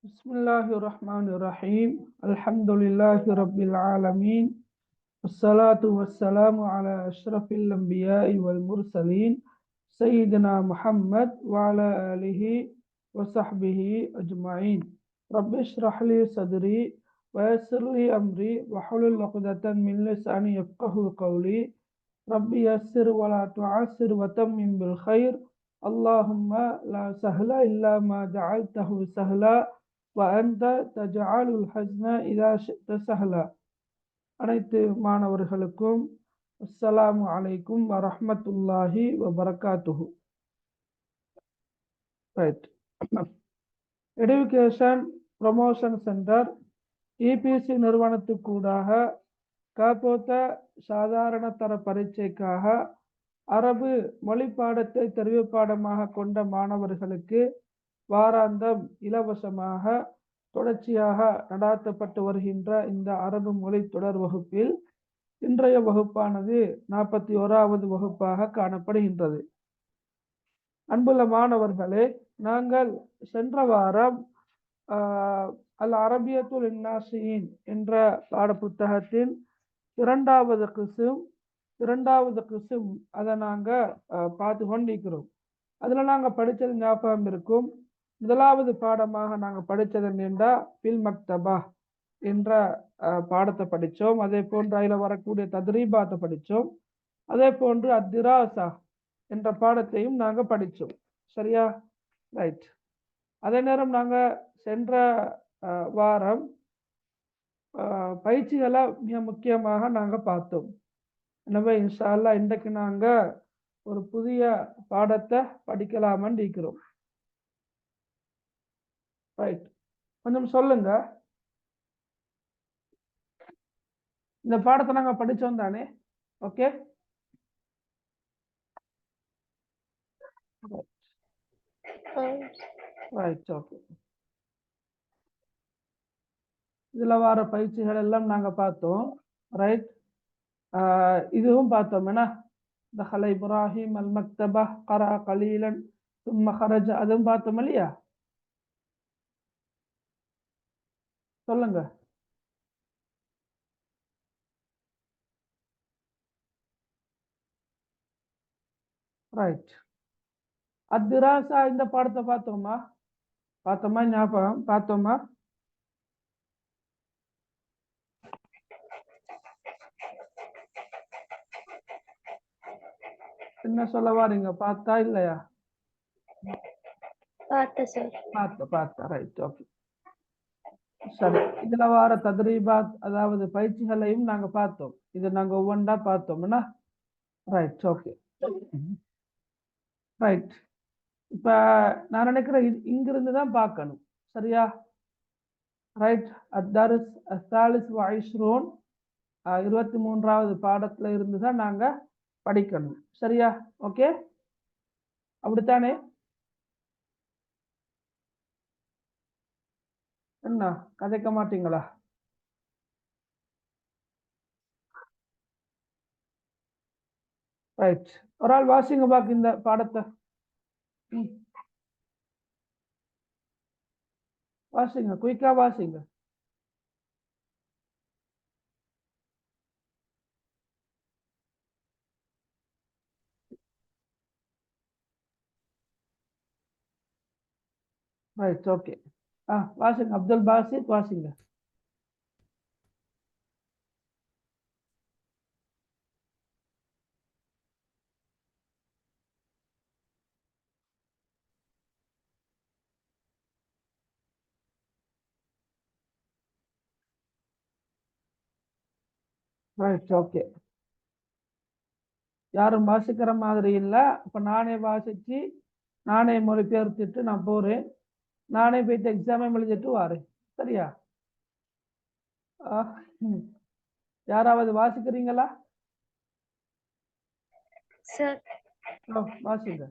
بسم الله الرحمن الرحيم الحمد لله رب العالمين والصلاة والسلام على أشرف الأنبياء والمرسلين سيدنا محمد وعلى آله وصحبه أجمعين رب اشرح لي صدري ويسر لي أمري واحلل عقدة من لساني يفقهوا قولي رب يسر ولا تعسر وتمم بالخير اللهم لا سهل إلا ما جعلته سهلا وأنت تجعل الحزن إذا شئت سهلا. அனைத்து மாணவர்களுக்கும் அஸ்ஸலாமு அலைக்கும் வரஹ்மத்துல்லாஹி வபரகாத்துஹு. Right. Education promotion centre EPC நிறுவனத்துக்கூடாக காப்போத்த சாதாரண தர பரீட்சைக்காக அரபு மொழி பாடத்தை தெரிவு பாடமாக கொண்ட மாணவர்களுக்கு வாராந்தம் இலவசமாக தொடர்ச்சியாக நடாத்தப்பட்டு வருகின்ற இந்த அரபு மொழி தொடர் வகுப்பில் இன்றைய வகுப்பானது 41வது வகுப்பாக காணப்படுகின்றது. அன்புள்ள மாணவர்களே, நாங்கள் சென்ற வாரம் அல் அரபியத்துல் இன்னாசியின் என்ற பாட புத்தகத்தின் இரண்டாவது கிசும் அதை நாங்கள் பார்த்து கொண்டிருக்கிறோம். அதில் நாங்கள் படித்தது ஞாபகம் இருக்கும். முதலாவது பாடமாக நாங்கள் படித்தது என்னென்றா பில் மக்தபா என்ற பாடத்தை படித்தோம். அதே போன்று அதில் வரக்கூடிய தத்ரீபாத்தை படித்தோம். அதே போன்று அத்திராசா என்ற பாடத்தையும் நாங்கள் படித்தோம். சரியா? ரைட். அதே நேரம் நாங்கள் சென்ற வாரம் பயிற்சிகளை மிக முக்கியமாக நாங்கள் பார்த்தோம். எனவே இன்ஷா அல்லாஹ் இன்றைக்கு நாங்கள் ஒரு புதிய பாடத்தை படிக்கலாமன்னு இருக்கிறோம். ரைட். கொஞ்சம் சொல்லுங்க, இந்த பாடத்தை நாங்கள் படித்தோம் தானே? Okay, right. ஓகே, இதில் வர பயிற்சிகள் எல்லாம் நாங்கள் பார்த்தோம். ரைட். இதுவும் பார்த்தோம். என்ன தஹல இப்ராஹிம் அல் மக்தபா கரா கலீலன் சும்ம ஹரஜ, அதுவும் பார்த்தோம் இல்லையா? சொல்லுங்க. ரைட். அத்திராசா இந்த பாடத்தை பார்த்தோமா? ஞாபகம் பார்த்தோமா? என்ன சொல்ல வாரீங்க? பார்த்தா இல்லையா? பார்த்த. ரைட். ஓகே, சரி. இதுல வார தத்ரீபாத் அதாவது பயிற்சிகளையும் நாங்க பார்த்தோம். இது நாங்க ஒவ்வொன்றா பார்த்தோம். என்ன? ரைட். Okay, right. இப்ப நான் நினைக்கிறேன் இங்கிருந்து தான் பார்க்கணும். சரியா? ரைட். அத்தாரிஸ் அஸ்தாலிஸ் வஐஸ்ரூன் 23வது பாடத்துல இருந்து தான் நாங்க படிக்கணும். சரியா? ஓகே, அப்படித்தானே? என்ன கதைக்க மாட்டீங்களா? ரைட். ஒரு ஆள் வாசிங்க பாக்கு இந்த பாடத்தை. வாசிங்க, குயிக்கா வாசிங்க. ரைட். ஓகே, வாசிங்க. அப்துல் பாசித் வாசிங்க. ரைட். ஓகே, யாரும் வாசிக்கிற மாதிரி இல்லை. இப்போ நானே வாசிச்சு நானே மொழிபெயர்த்துட்டு நான் போறேன். நானே போயிட்டு எக்ஸாமே எழுதிட்டு வாரேன். சரியா? யாராவது வாசிக்கிறீங்களா? வாசிங்க.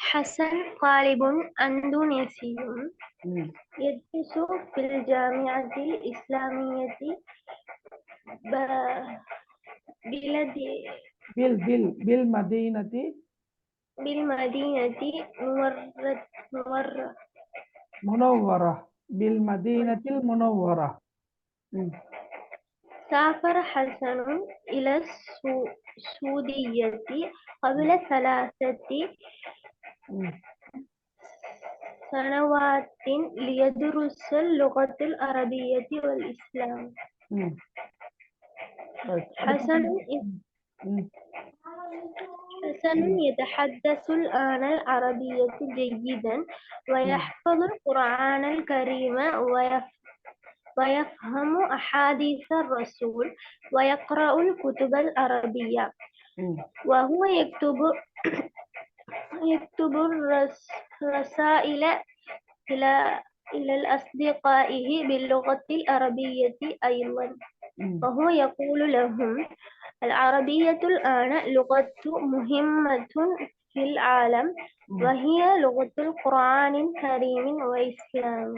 حسن طالب أندونيسي يدرس في الجامعة الإسلامية بالمدينة منورة بالمدينة المنورة. سافر حسن إلى السعودية قبل 3 سنوات ليدرس اللغة العربية والإسلام. حسن يتحدث الآن العربية جيدا ويحفظ القرآن الكريم ويفهم أحاديث الرسول ويقرأ الكتب العربية وهو يكتب الرسائل إلى أصدقائه باللغة العربية أيضا وهو يقول لهم العربية الآن لغة مهمة في العالم وهي لغة القرآن الكريم وإسلام.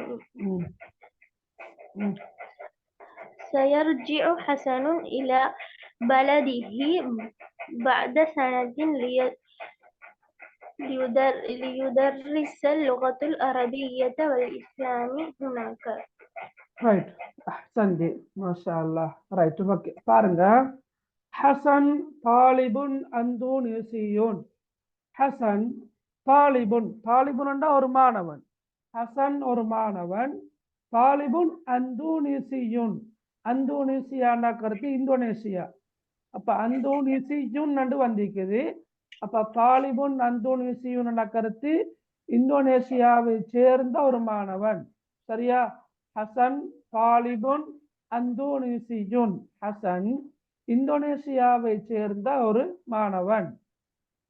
سيرجع حسن إلى بلده بعد سنة ليدرس اللغة العربية والإسلام هناك. ரைட் அஹ்சந்தி மாஷா அல்லாஹ். ரைட் ஓகே, பாருங்க. ஹசன் தாலிபுன் அந்தூனிசியூன். ஹசன் தாலிபுன், தாலிபுன்டா ஒரு மாணவன். ஹசன் ஒரு மாணவன். தாலிபுன் அந்தூனிசியூன், அந்தூனிசியாண்டா கருத்து இந்தோனேசியா. அப்ப அந்தூனிசியூன் வந்திக்குது. அப்ப தாலிபுன் அந்தூனிசியூன் கருத்து இந்தோனேசியாவை சேர்ந்த ஒரு மாணவன். சரியா? ஹசன் தாலிபுன் அந்தூனிசியூன், ஹசன் இந்தோனேசியாவை சேர்ந்த ஒரு மாணவன்.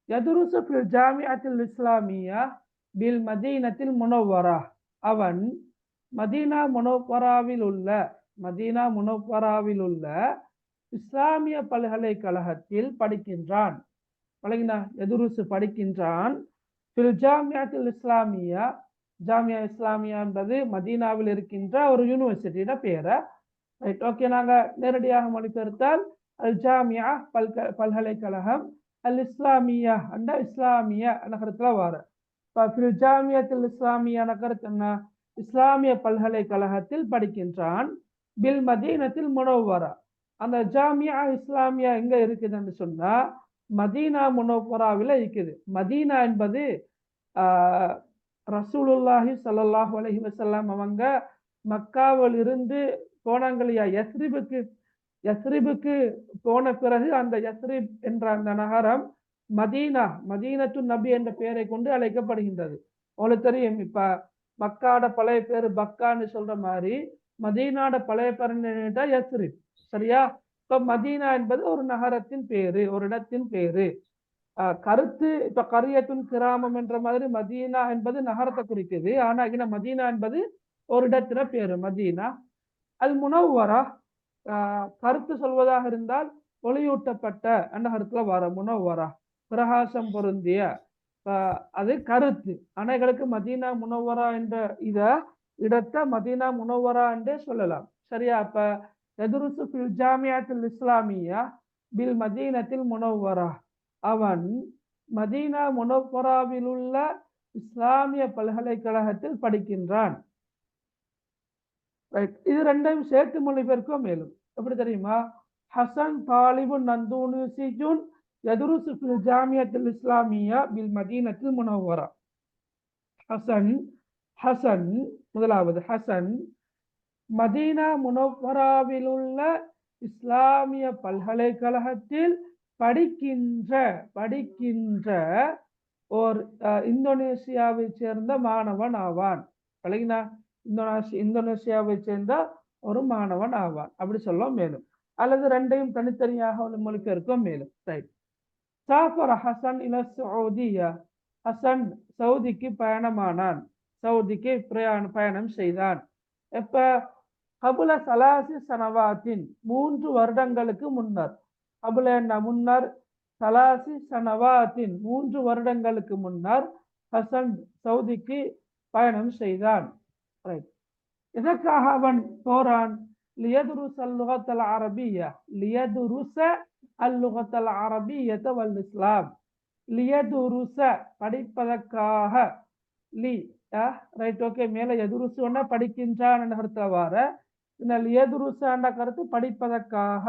யதுருசு ஃபில் ஜாமிஅத்தில் இஸ்லாமியா பில் மதீனத்தில் முனவ்வரா, அவன் மதீனா முனவ்வராவில் உள்ள இஸ்லாமிய பல்கலைக்கழகத்தில் படிக்கின்றான். யதுருசு படிக்கின்றான். ஃபில் ஜாமிஅத்தில் இஸ்லாமியா, ஜாமியா இஸ்லாமியா என்பது மதீனாவில் இருக்கின்ற ஒரு யூனிவர்சிட்டியோட பேரை. ரைட் ஓகே, நாங்க நேரடியாக மொழிபெயர்த்தால் அல் ஜாமியா பல்கலைக்கழகம், அல் இஸ்லாமியா அண்ட இஸ்லாமிய நகரத்துல வார. ஜாமியத்தில் இஸ்லாமிய நகரத்து என்ன? இஸ்லாமிய பல்கலைக்கழகத்தில் படிக்கின்றான். பில் மதீனத்தில் முனவ்வரா, அந்த ஜாமியா இஸ்லாமியா எங்க இருக்குதுன்னு சொன்னா மதீனா முனவ்வராவில் இருக்குது. மதீனா என்பது ரசூலுல்லாஹி ஸல்லல்லாஹு அலைஹி வஸல்லம் அவங்க மக்காவில் இருந்து போனாங்களையா யஸ்ரிபுக்கு போன பிறகு அந்த யஸ்ரிப் என்ற அந்த நகரம் மதீனத்து நபி என்ற பெயரை கொண்டு அழைக்கப்படுகின்றது. உங்களுக்கு தெரியும், இப்ப மக்காட பழைய பேரு பக்கான்னு சொல்ற மாதிரி மதீனாட பழைய பேர் யஸ்ரிப். சரியா? இப்ப மதீனா என்பது ஒரு நகரத்தின் பேரு, ஒரு இடத்தின் பேரு. கருத்து இப்ப கரியத்துன் கிராமம் என்ற மாதிரி மதீனா என்பது நகரத்தை குறிக்குது. ஆனா இங்க மதீனா என்பது ஒரு இடத்துல பேரு மதீனா. அல் முனவ்வரா கருத்து சொல்வதாக இருந்தால் ஒளியூட்டப்பட்ட அந்த கருத்துல வர முனவ்வரா, பிரகாசம் பொருந்திய, அது கருத்து. அனைகளுக்கு மதீனா முனவ்வரா என்ற இடத்தை மதீனா முனவ்வரா என்றே சொல்லலாம். சரியா? அப்ப யதுருசு ஃபில் ஜாமிஅத்தில் இஸ்லாமியா பில் மதீனத்தில் முனவ்வரா, அவன் மதீனா முனவ்வராவில் உள்ள இஸ்லாமிய பல்கலைக்கழகத்தில் படிக்கின்றான். இது ரெண்டையும் சேர்த்து மொழிபெயர்க்கும் மேலும் எப்படி தெரியுமா? ஹசன் தாலிபுன் அந்தூனிசியூன் யதுருசு ஃபில் ஜாமிஅத்தில் இஸ்லாமியா பில் மதீனத்தில் முனவ்வரா. ஹசன் முதலாவது ஹசன் மதீனா முனவ்வராவில் உள்ள இஸ்லாமிய பல்கலைக்கழகத்தில் படிக்கின்ற ஓர் இந்தோனேசியாவை சேர்ந்த மாணவன் ஆவான். இந்தோனேசியாவை சேர்ந்த ஒரு மாணவன் ஆவான் அப்படி சொல்ல மேலும், அல்லது ரெண்டையும் தனித்தனியாக மொழிபெயர்க்கும் மேலும். ரைட். சாஃபர் ஹசன் இல சவுதியா, ஹசன் சவுதிக்கு பயணமானான், சவுதிக்கு பயணம் செய்தான். எப்ப? கபுல சலாசி சனவாத்தின், 3 வருடங்களுக்கு முன்னர். கபுல என்ன? முன்னர். சலாசி சனவாத்தின், 3 வருடங்களுக்கு முன்னர் ஹசன் சவுதிக்கு பயணம் செய்தான். எதற்காக அவன் போறான்? லியதுருஸ அல்லுகத்தல் அரபிய்யா, லியதுருஸ அல்லுகத்தல் அரபிய்யத வல் இஸ்லாம். லியதுருஸ படிப்பதற்காக, லி ரைட் ஓகே. மேல எதுருசுன்னா படிக்கின்றான் என்ற கருத்துல வார எதுருசு என்ற கருத்து படிப்பதற்காக,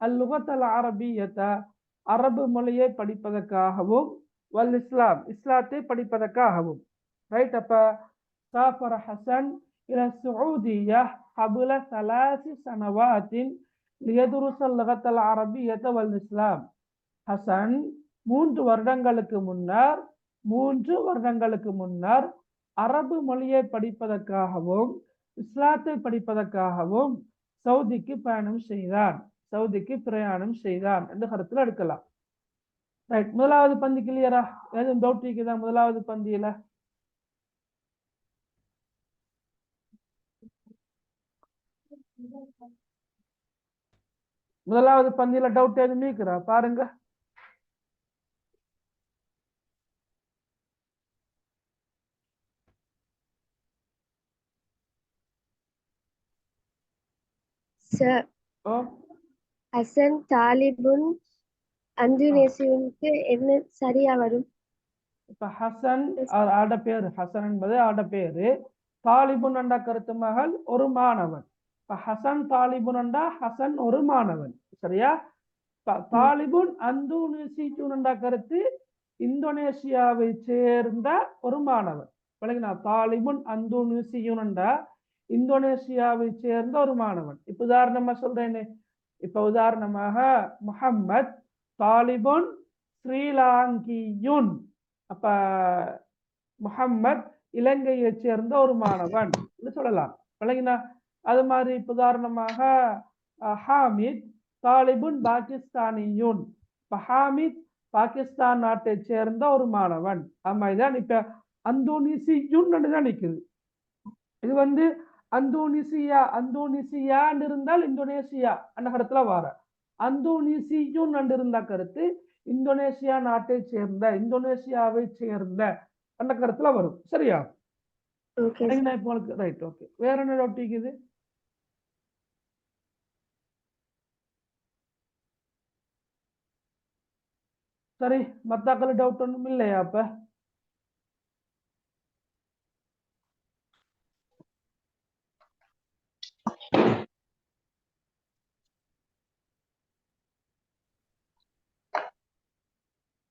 அல்லுகத்தல் அரபியத்த அரபு மொழியை படிப்பதற்காகவும், வல் இஸ்லாம் இஸ்லாத்தை படிப்பதற்காகவும். ரைட். அப்ப சாஃபர் ஹசன் இல சூதியா قبل 3 سنوات ليدرس اللغة العربية والإسلام. ஹசன் 3 வருடங்களுக்கு முன்னர் அரபு மொழியை படிப்பதற்காகவும் இஸ்லாத்தை படிப்பதற்காகவும் சவுதிக்கு பிரயாணம் செய்தான் என்று கருத்துல எடுக்கலாம். ரைட். முதலாவது பந்தி கிளியரா? எதுவும் டவுட் இருக்குதா முதலாவது பந்தியில? முதலாவது பந்தியில டவுட் எதுவும் இருக்குதா பாருங்க. சார், ஹசன் தாலிபுன் அந்துனேசியனுக்கு என்ன சரியா வரும்? இப்ப ஹசன் ஆட பேரு, ஹசன் என்பது ஆட பேரு. தாலிபுன் என்ற கருத்து மகள் ஒரு மாணவன். இப்ப ஹசன் தாலிபுன் என்றா ஹசன் ஒரு மாணவன். சரியா? தாலிபுன் அந்துனேசியூன் என்ற கருத்து இந்தோனேசியாவை சேர்ந்த ஒரு மாணவன். தாலிபுன் அந்துனேசியூன் என்றா இந்தோனேசியாவை சேர்ந்த ஒரு மாணவன். இப்ப உதாரணமா சொல்றேன்னு, இப்ப உதாரணமாக முஹம்மத் தாலிபுன் ஸ்ரீலாங்கியுன். அப்ப முஹம்மத் இலங்கையை சேர்ந்த ஒரு மாணவன் சொல்லலாம். விளங்கினா? அது மாதிரி இப்ப உதாரணமாக ஹாமித் தாலிபுன் பாகிஸ்தானியுன். இப்ப ஹாமித் பாகிஸ்தான் நாட்டை சேர்ந்த ஒரு மாணவன். ஆமா, இதான் இப்ப அந்தோனிசியுன் தான் நிக்குது. இது அந்தோனிசியான்னு இருந்தால் இந்தோனேசியா அந்த கருத்துல வார. அந்தோனிசியுன் இருந்த கருத்து இந்தோனேசியா நாட்டை சேர்ந்த, இந்தோனேசியாவை சேர்ந்த அந்த கருத்துல வரும். சரியா? Right okay. வேற என்ன டவுட் இருக்குது? சரி, மத்தாக்கள் டவுட் ஒண்ணும் இல்லையா? அப்ப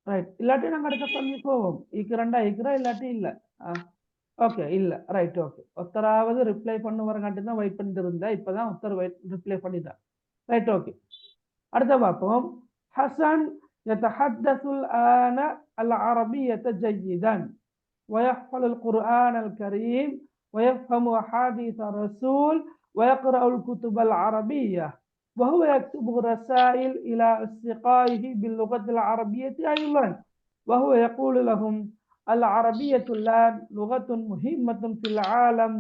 ரைட். இல்லாட்டி நாங்க அடுத்த பண்ணி போவோம். ஈக்குறா இல்லாட்டி இல்ல. ஓகே இல்ல. Right okay. ஒருத்தராவது ரிப்ளை பண்ணுவாரங்காட்டி தான் வெயிட் பண்ணிட்டு இருந்தேன். இப்பதான் ஒருத்தர் ரிப்ளை பண்ணிட்டான். Right okay. அடுத்த பார்ப்போம். ஹசன் يتحدث الآن العربية جيدا ويحفظ القرآن الكريم ويفهم أحاديث الرسول ويقرأ الكتب العربية وهو يكتب رسائل إلى أصدقائه باللغة العربية أيضا وهو يقول لهم العربية الآن لغة مهمة في العالم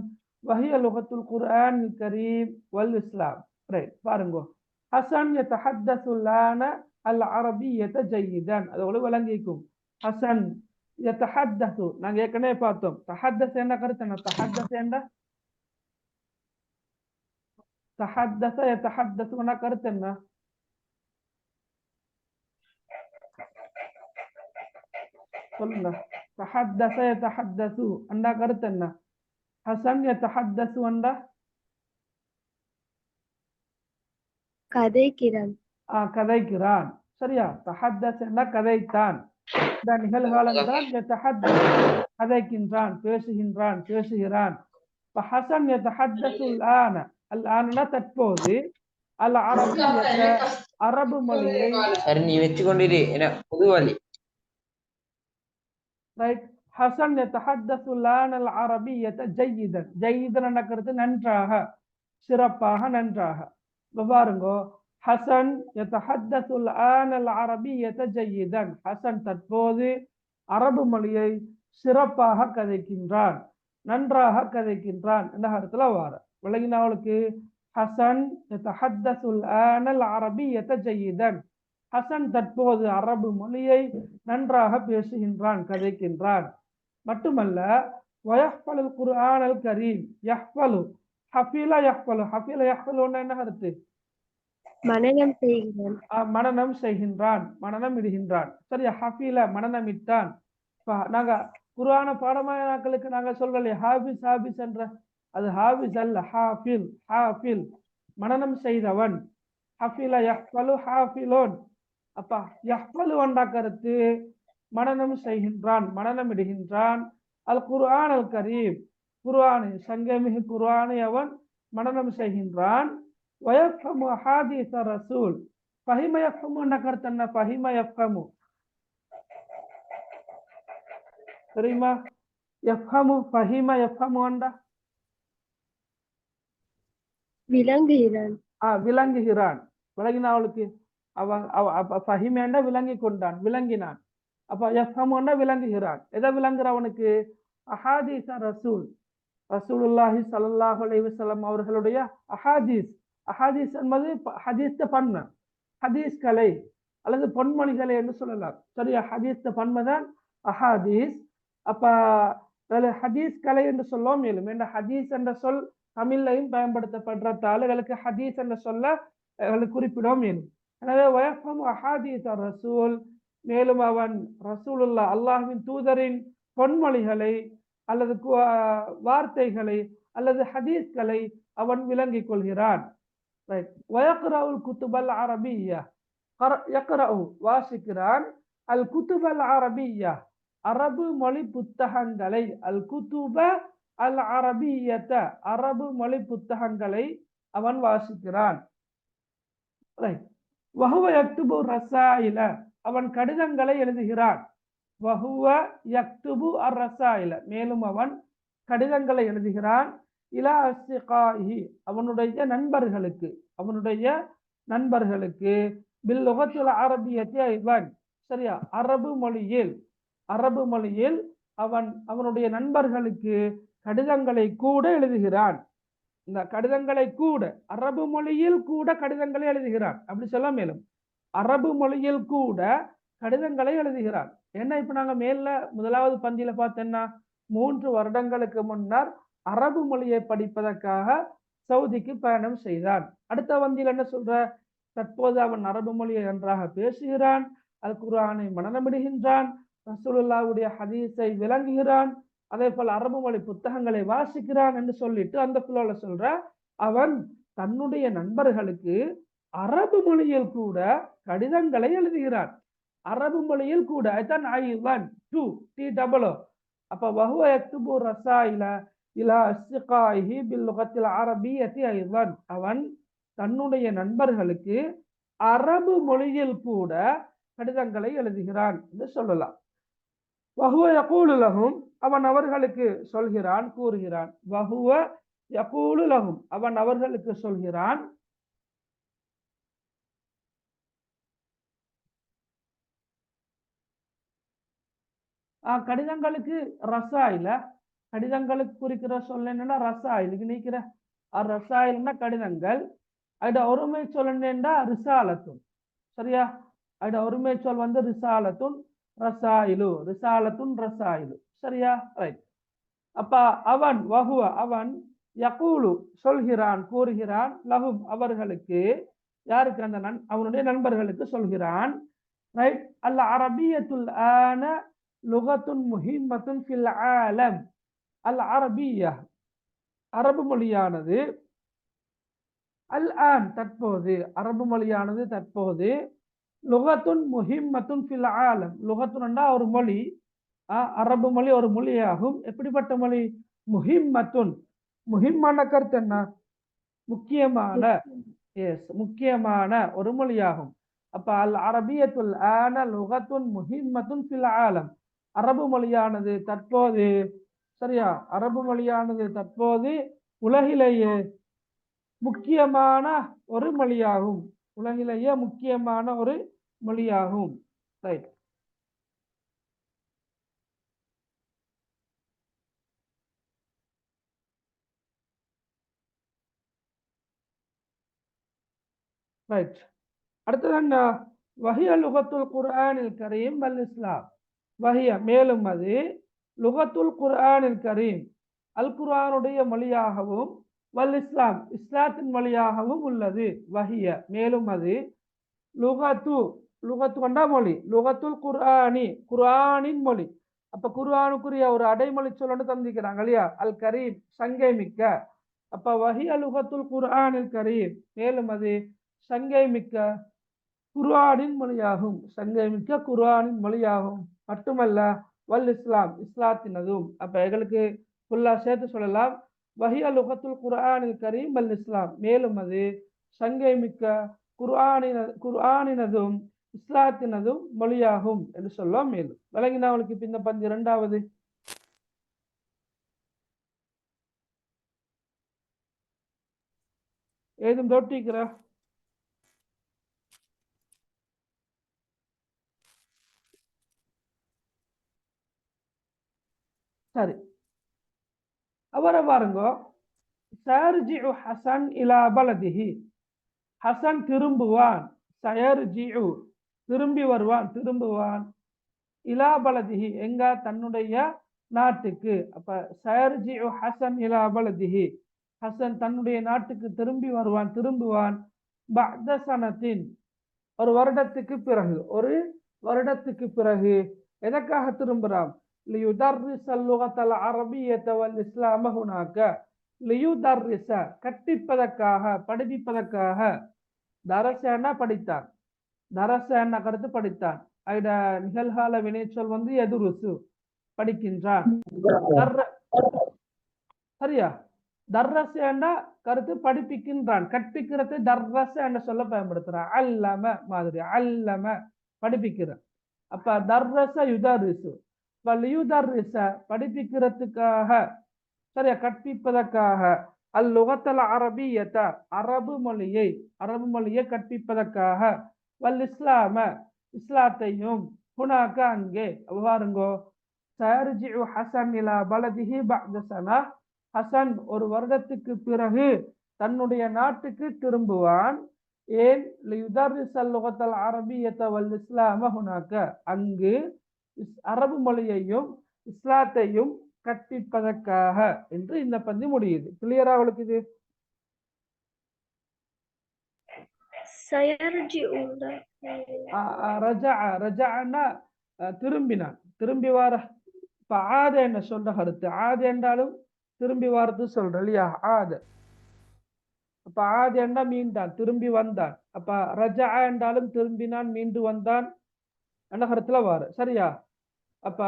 وهي لغة القرآن الكريم والإسلام. ரைட் பாருங்க. ஹசன் يتحدث الآن العربية جيدا. அதோட விளங்கிக்கும். ஹசன் يتحدث நாங்க ஏற்கனவே பார்த்தோம். தஹத்தஸ் என்ன கருத்து? தஹத்தஸ் என்ன? தஹத்தஸ يتحدث கருத்து என்ன? சொல்லுங்க. தஹத்தஸ يتحدث அந்த கருத்து என்ன? ஹசன் يتحدث வந்தா கதைக்கிறான். கதைக்கிறான். சரியா? தஹத்தஸ் என்ன? கதைத்தான். இந்த நிகழ்காலம் தான் يتحدث, கதைக்கின்றான், பேசுகிறான். ஹசன் يتحدث الآن, الآن தற்போது, அல் அரபியத்தை அரபு மொழியை. நீ வெச்சு கொண்டிரு என பொதுவாளி. ரைட். ஹசன் يتحدث الآن العربية جيدا. جيدا நடக்கிறது நன்றாக, சிறப்பாக, நன்றாக. பாருங்கோ. ஹசன் يتحدث الآن العربية جيدا. ஹசன் தற்போது அரபு மொழியை சிறப்பாக கதைக்கின்றான், நன்றாக கதைக்கின்றான் என்ற கருத்துல வார. விளங்கினாவளுக்கு ஹசன் يتحدث الآن العربية جيدا. ஹசன் தற்போது அரபு மொழியை நன்றாக பேசுகின்றான், கதைக்கின்றான். மட்டுமல்ல, ويحفظ القرآن الكريم. يحفظ حفظ يحفظ حفظ يحفظ என்ன கருத்து? மனனம் செய்கிறான், மனனம் செய்கின்றான், மனனம் இடுகின்றான். சரியா? ஹஃபீல மனனமிட்டான். நாங்க குர்ஆன பாடமானாக்களுக்கு நாங்கள் சொல்றோம் ஹாஃபிஸ் ஹாஃபிஸ் என்ற, அது ஹாஃபிஸ் அல்ல, ஹாஃபில் ஹாஃபில் மனனம் செய்தவன். ஹஃபில யஹ்ஃபலு ஹாஃபிலோன். அப்ப யஹ்ஃபலு என்ற கருத்து மனனம் செய்கின்றான், மனனமிடுகின்றான். அல் குர்ஆன் அல் கரீம், குர்ஆனை சங்கமிகு குர்ஆனை அவன் மனனம் செய்கின்றான். வயஃபஹமு அஹாதீஸ ரசூல். ஃபஹிம யஃபஹமு என்ற கருத்து என்ன? ஃபஹிம யஃபஹமு தெரியுமா? யஃபஹமு ஃபஹிம யஃபஹமு என்ற விளங்குகிறான். விளங்குகிறான். விளங்கினா அவளுக்கு ஃபஹிமேண்டா விளங்கி கொண்டான், விளங்கினான். அப்ப யஃபஹமுன்னா விளங்குகிறான். எதை விளங்குற அவனுக்கு? அஹாதீஸ ரசூல், ரசூலுல்லாஹி ஸல்லல்லாஹு அலைஹி வஸல்லம் அவர்களுடைய அஹாதீஸ். அஹாதீஸ் என்பது ஹதீஸ் பன்மை, ஹதீஸ் கலை அல்லது பொன்மொழிகளை என்று சொல்லலாம். சரியா? ஹதீஸ் பன்மைதான் அஹாதீஸ். அப்ப ஹதீஸ் கலை என்று சொல்லுவோம். மேலும் என்ற ஹதீஸ் என்ற சொல் தமிழ்லையும் பயன்படுத்தப்படுறதால எங்களுக்கு ஹதீஸ் என்ற சொல்ல குறிப்பிடும். மேலும் எனவே வயஃபஹமு அஹாதீஸ ரசூல், மேலும் அவன் ரசூலுல்லாஹ் அல்லாஹ்வின் தூதரின் பொன்மொழிகளை அல்லது வார்த்தைகளை அல்லது ஹதீஸ்களை அவன் விளங்கிக் கொள்கிறான். வயக்ரவுல் குத்துபல் அரபிய்யா, யக்ரவு வாசிக்கிறான். அல் குத்துபல் அரபிய்யா, அரபு மொழி புத்தகங்களை. அல் குத்துப அல் அரபிய்யத, அரபு மொழி புத்தகங்களை அவன் வாசிக்கிறான். வஹுவ யக்துபு ரசாயில, அவன் கடிதங்களை எழுதுகிறான். வஹுவ யக்துபு அர் ரசாயில, மேலும் அவன் கடிதங்களை எழுதுகிறான். இலா அஸ்ஸிகாஹி, அவனுடைய நண்பர்களுக்கு, அவனுடைய நண்பர்களுக்கு. பில் லுகத்தில் அரபியத்தி ஐவன், சரியா? அரபு மொழியில், அரபு மொழியில் அவன் அவனுடைய நண்பர்களுக்கு கடிதங்களை கூட எழுதுகிறான். இந்த கடிதங்களை கூட அரபு மொழியில் கூட கடிதங்களை எழுதுகிறான். அப்படி சொல்ல மேலும் அரபு மொழியில் கூட கடிதங்களை எழுதுகிறான். ஏன்னா இப்ப நாங்க மேல முதலாவது பந்தியில பார்த்தோம்னா 3 வருடங்களுக்கு முன்னர் அரபு மொழியை படிப்பதற்காக சவுதிக்கு பயணம் செய்தான். அடுத்த பந்தியில் என்ன சொல்ற? தற்போது அவன் அரபு மொழியை நன்றாக பேசுகிறான், அல் குர்ஆனை மனனமிடுகின்றான், ரசூலுல்லாஹ்வுடைய ஹதீஸை விளங்குகிறான், அதே போல அரபு மொழி புத்தகங்களை வாசிக்கிறான் என்று சொல்லிட்டு அந்த ஃப்ளோல சொல்ற அவன் தன்னுடைய நண்பர்களுக்கு அரபு மொழியில் கூட கடிதங்களை எழுதுகிறான். அரபு மொழியில் கூட. அதுதான் ஐவன் 2 T-double-O. அப்ப வஹுவ யக்துபு ரசாயில இலா அஸ்ஸிகாஹி பில் லுகத்தில் அரபிய்யத்தி ஐவன், அவன் தன்னுடைய நண்பர்களுக்கு அரபு மொழியில் கூட கடிதங்களை எழுதுகிறான் என்று சொல்லலாம். வஹுவ யகூலு லஹும், அவன் அவர்களுக்கு சொல்கிறான், கூறுகிறான். வஹுவ யகூலு லஹும், அவன் அவர்களுக்கு சொல்கிறான். கடிதங்களுக்கு ரசாயில, கடிதங்களுக்கு குறிக்கிற சொல் என்னன்னா ரசாயிலுக்கு நீக்கிற ரசாயில்னா கடிதங்கள். அட ஒருமை சொல் என்னன்னா ரிசாலத்துன், சரியா? அட ஒருமை சொல் வந்து ரிசாலத்துன் ரசாயிலு, ரிசாலத்துன் ரசாயிலு, சரியா? ரைட். அப்ப அவன் வஹுவ, அவன் யகூலு சொல்கிறான், கூறுகிறான், லஹும் அவர்களுக்கு, யாருக்கு? அந்த அவனுடைய நண்பர்களுக்கு சொல்கிறான். ரைட். அல் அரபியத்துல் ஆன லுகத்துன் முஹிம்மத்துன் ஃபில் ஆலம். அல் அரபிய்யா, அரபு மொழியானது, அல் ஆன் தற்போது, அரபு மொழியானது தற்போது, லுகத்துன் முஹிம்மத்துன் ஃபில் ஆலம், லுகத்துன்டா ஒரு மொழி, அரபு மொழி ஒரு மொழியாகும். எப்படிப்பட்ட மொழி? முஹிம்மத்துன், முஹிம்மான கருத்து என்ன? முக்கியமான, எஸ், முக்கியமான ஒரு மொழியாகும். அப்ப அல் அரபியத்துல் ஆன லுகத்துன் முஹிம்மத்துன் ஃபில் ஆலம், அரபு மொழியானது தற்போது, சரியா? அரபு மொழியானது தற்போது உலகிலேயே முக்கியமான ஒரு மொழியாகும், உலகிலேயே முக்கியமான ஒரு மொழியாகும். ரைட். ரைட். அடுத்தது என்ன? வஹிய லுகத்துல் குர்ஆனில் கரீம் வல் இஸ்லாம். வஹிய, மேலும் அது, லுகத்துல் குர்ஆனில் கரீம், அல் குர்ஆனுடைய மொழியாகவும், வல் இஸ்லாம், இஸ்லாத்தின் மொழியாகவும் உள்ளது. வஹிய, மேலும் அது, லுகத்து, லுகத்து கொண்டா மொழி, லுகத்துல் குர்ஆனி, குர்ஆனின் மொழி, அப்ப குர்ஆனுக்குரிய ஒரு அடைமொழி சொல்லு தந்திக்கிறாங்க இல்லையா, அல் கரீம் சங்கை மிக்க. அப்ப வஹிய லுகத்துல் குர்ஆனில் கரீம், மேலும் அது சங்கை மிக்க குர்ஆனின் மொழியாகும். சங்கை மிக்க குர்ஆனின் மொழியாகும் மட்டுமல்ல, வல் இஸ்லாம் இஸ்லாத்தினதும். அப்ப எங்களுக்கு ஃபுல்லா சேர்த்து சொல்லலாம், வஹிய லுகத்துல் குர்ஆனில் கரீம் வல் இஸ்லாம், மேலும் அது சங்கை மிக்க குர்ஆனினதும் இஸ்லாத்தினதும் மொழியாகும் என்று சொல்ல மேலும் விளங்கினா அவளுக்கு. இப்ப இந்த பந்தி இரண்டாவது ஏதும் தொட்டிக்கிறா? சரி, அவரை பாருங்க. சயர்ஜிஉ ஹசன் இலா பலதிஹி, ஹசன் திரும்புவான். சயர்ஜிஉ திரும்பி வருவான், திரும்புவான். இலா பலதிஹி எங்க, தன்னுடைய நாட்டுக்கு. அப்ப சயர்ஜிஉ ஹசன் இலா பலதிஹி, ஹசன் தன்னுடைய நாட்டுக்கு திரும்பி வருவான், திரும்புவான். பஅத சனத்தின் ஒரு வருடத்துக்கு பிறகு, ஒரு வருடத்துக்கு பிறகு. எதற்காக திரும்புறான்? லியுதர்ரிஸல் லுகத்தல் அரபிய்யத வல் இஸ்லாம ஹுனாக. லியுதர்ரிஸ கற்பிப்பதற்காக, படிப்பதற்காக. தரசன படித்தான், தரசன கருத்து படித்தான். ஐட நிகழ்கால வினைச்சொல் வந்து எதுருசு படிக்கின்றான். சரியா? தர்ரஸ் என்ற கருத்து படிப்பிக்கின்றான், கற்பிக்கிறது தர்ரஸ் என்ற சொல்ல பயன்படுத்துறான். அல்லம மாதிரி, அல்லம படிப்பிக்கிறான். அப்ப தர்ரஸ யுதர்ரிசு, லியுதர்ரிஸ படிப்பிக்கிறதுக்காக, சரியா, கற்பிப்பதற்காக. அல் லுகத்தல் அரபிய்யத அரபு மொழியை, அரபு மொழியை கற்பிப்பதற்காக. வல் இஸ்லாம இஸ்லாத்தையும். ஹுனாக அங்கே. பாருங்கோ, சயர்ஜிஉ ஹசன் இலா பலதிஹி பஅத சனா, ஹசன் ஒரு வருடத்துக்கு பிறகு தன்னுடைய நாட்டுக்கு திரும்புவான். ஏன்? லியுதர்ரிஸல் லுகத்தல் அரபிய்யத வல் இஸ்லாம ஹுனாக, அங்கு அரபு மொழியையும் இஸ்லாத்தையும் கற்பிப்பதற்காக என்று இந்த பந்தி முடியுது. கிளியரா அவளுக்கு இது? ரஜஅனா திரும்பினான், திரும்பி வார. இப்ப ஆத என்ன சொல்ற கருத்து? ஆத என்றாலும் திரும்பி வாரது சொல்ற இல்லையா, ஆத. அப்ப ஆத என்றா மீண்டான், திரும்பி வந்தான். அப்ப ரஜா என்றாலும் திரும்பினான், மீண்டு வந்தான் என்ற கருத்துல வாரு. சரியா? அப்ப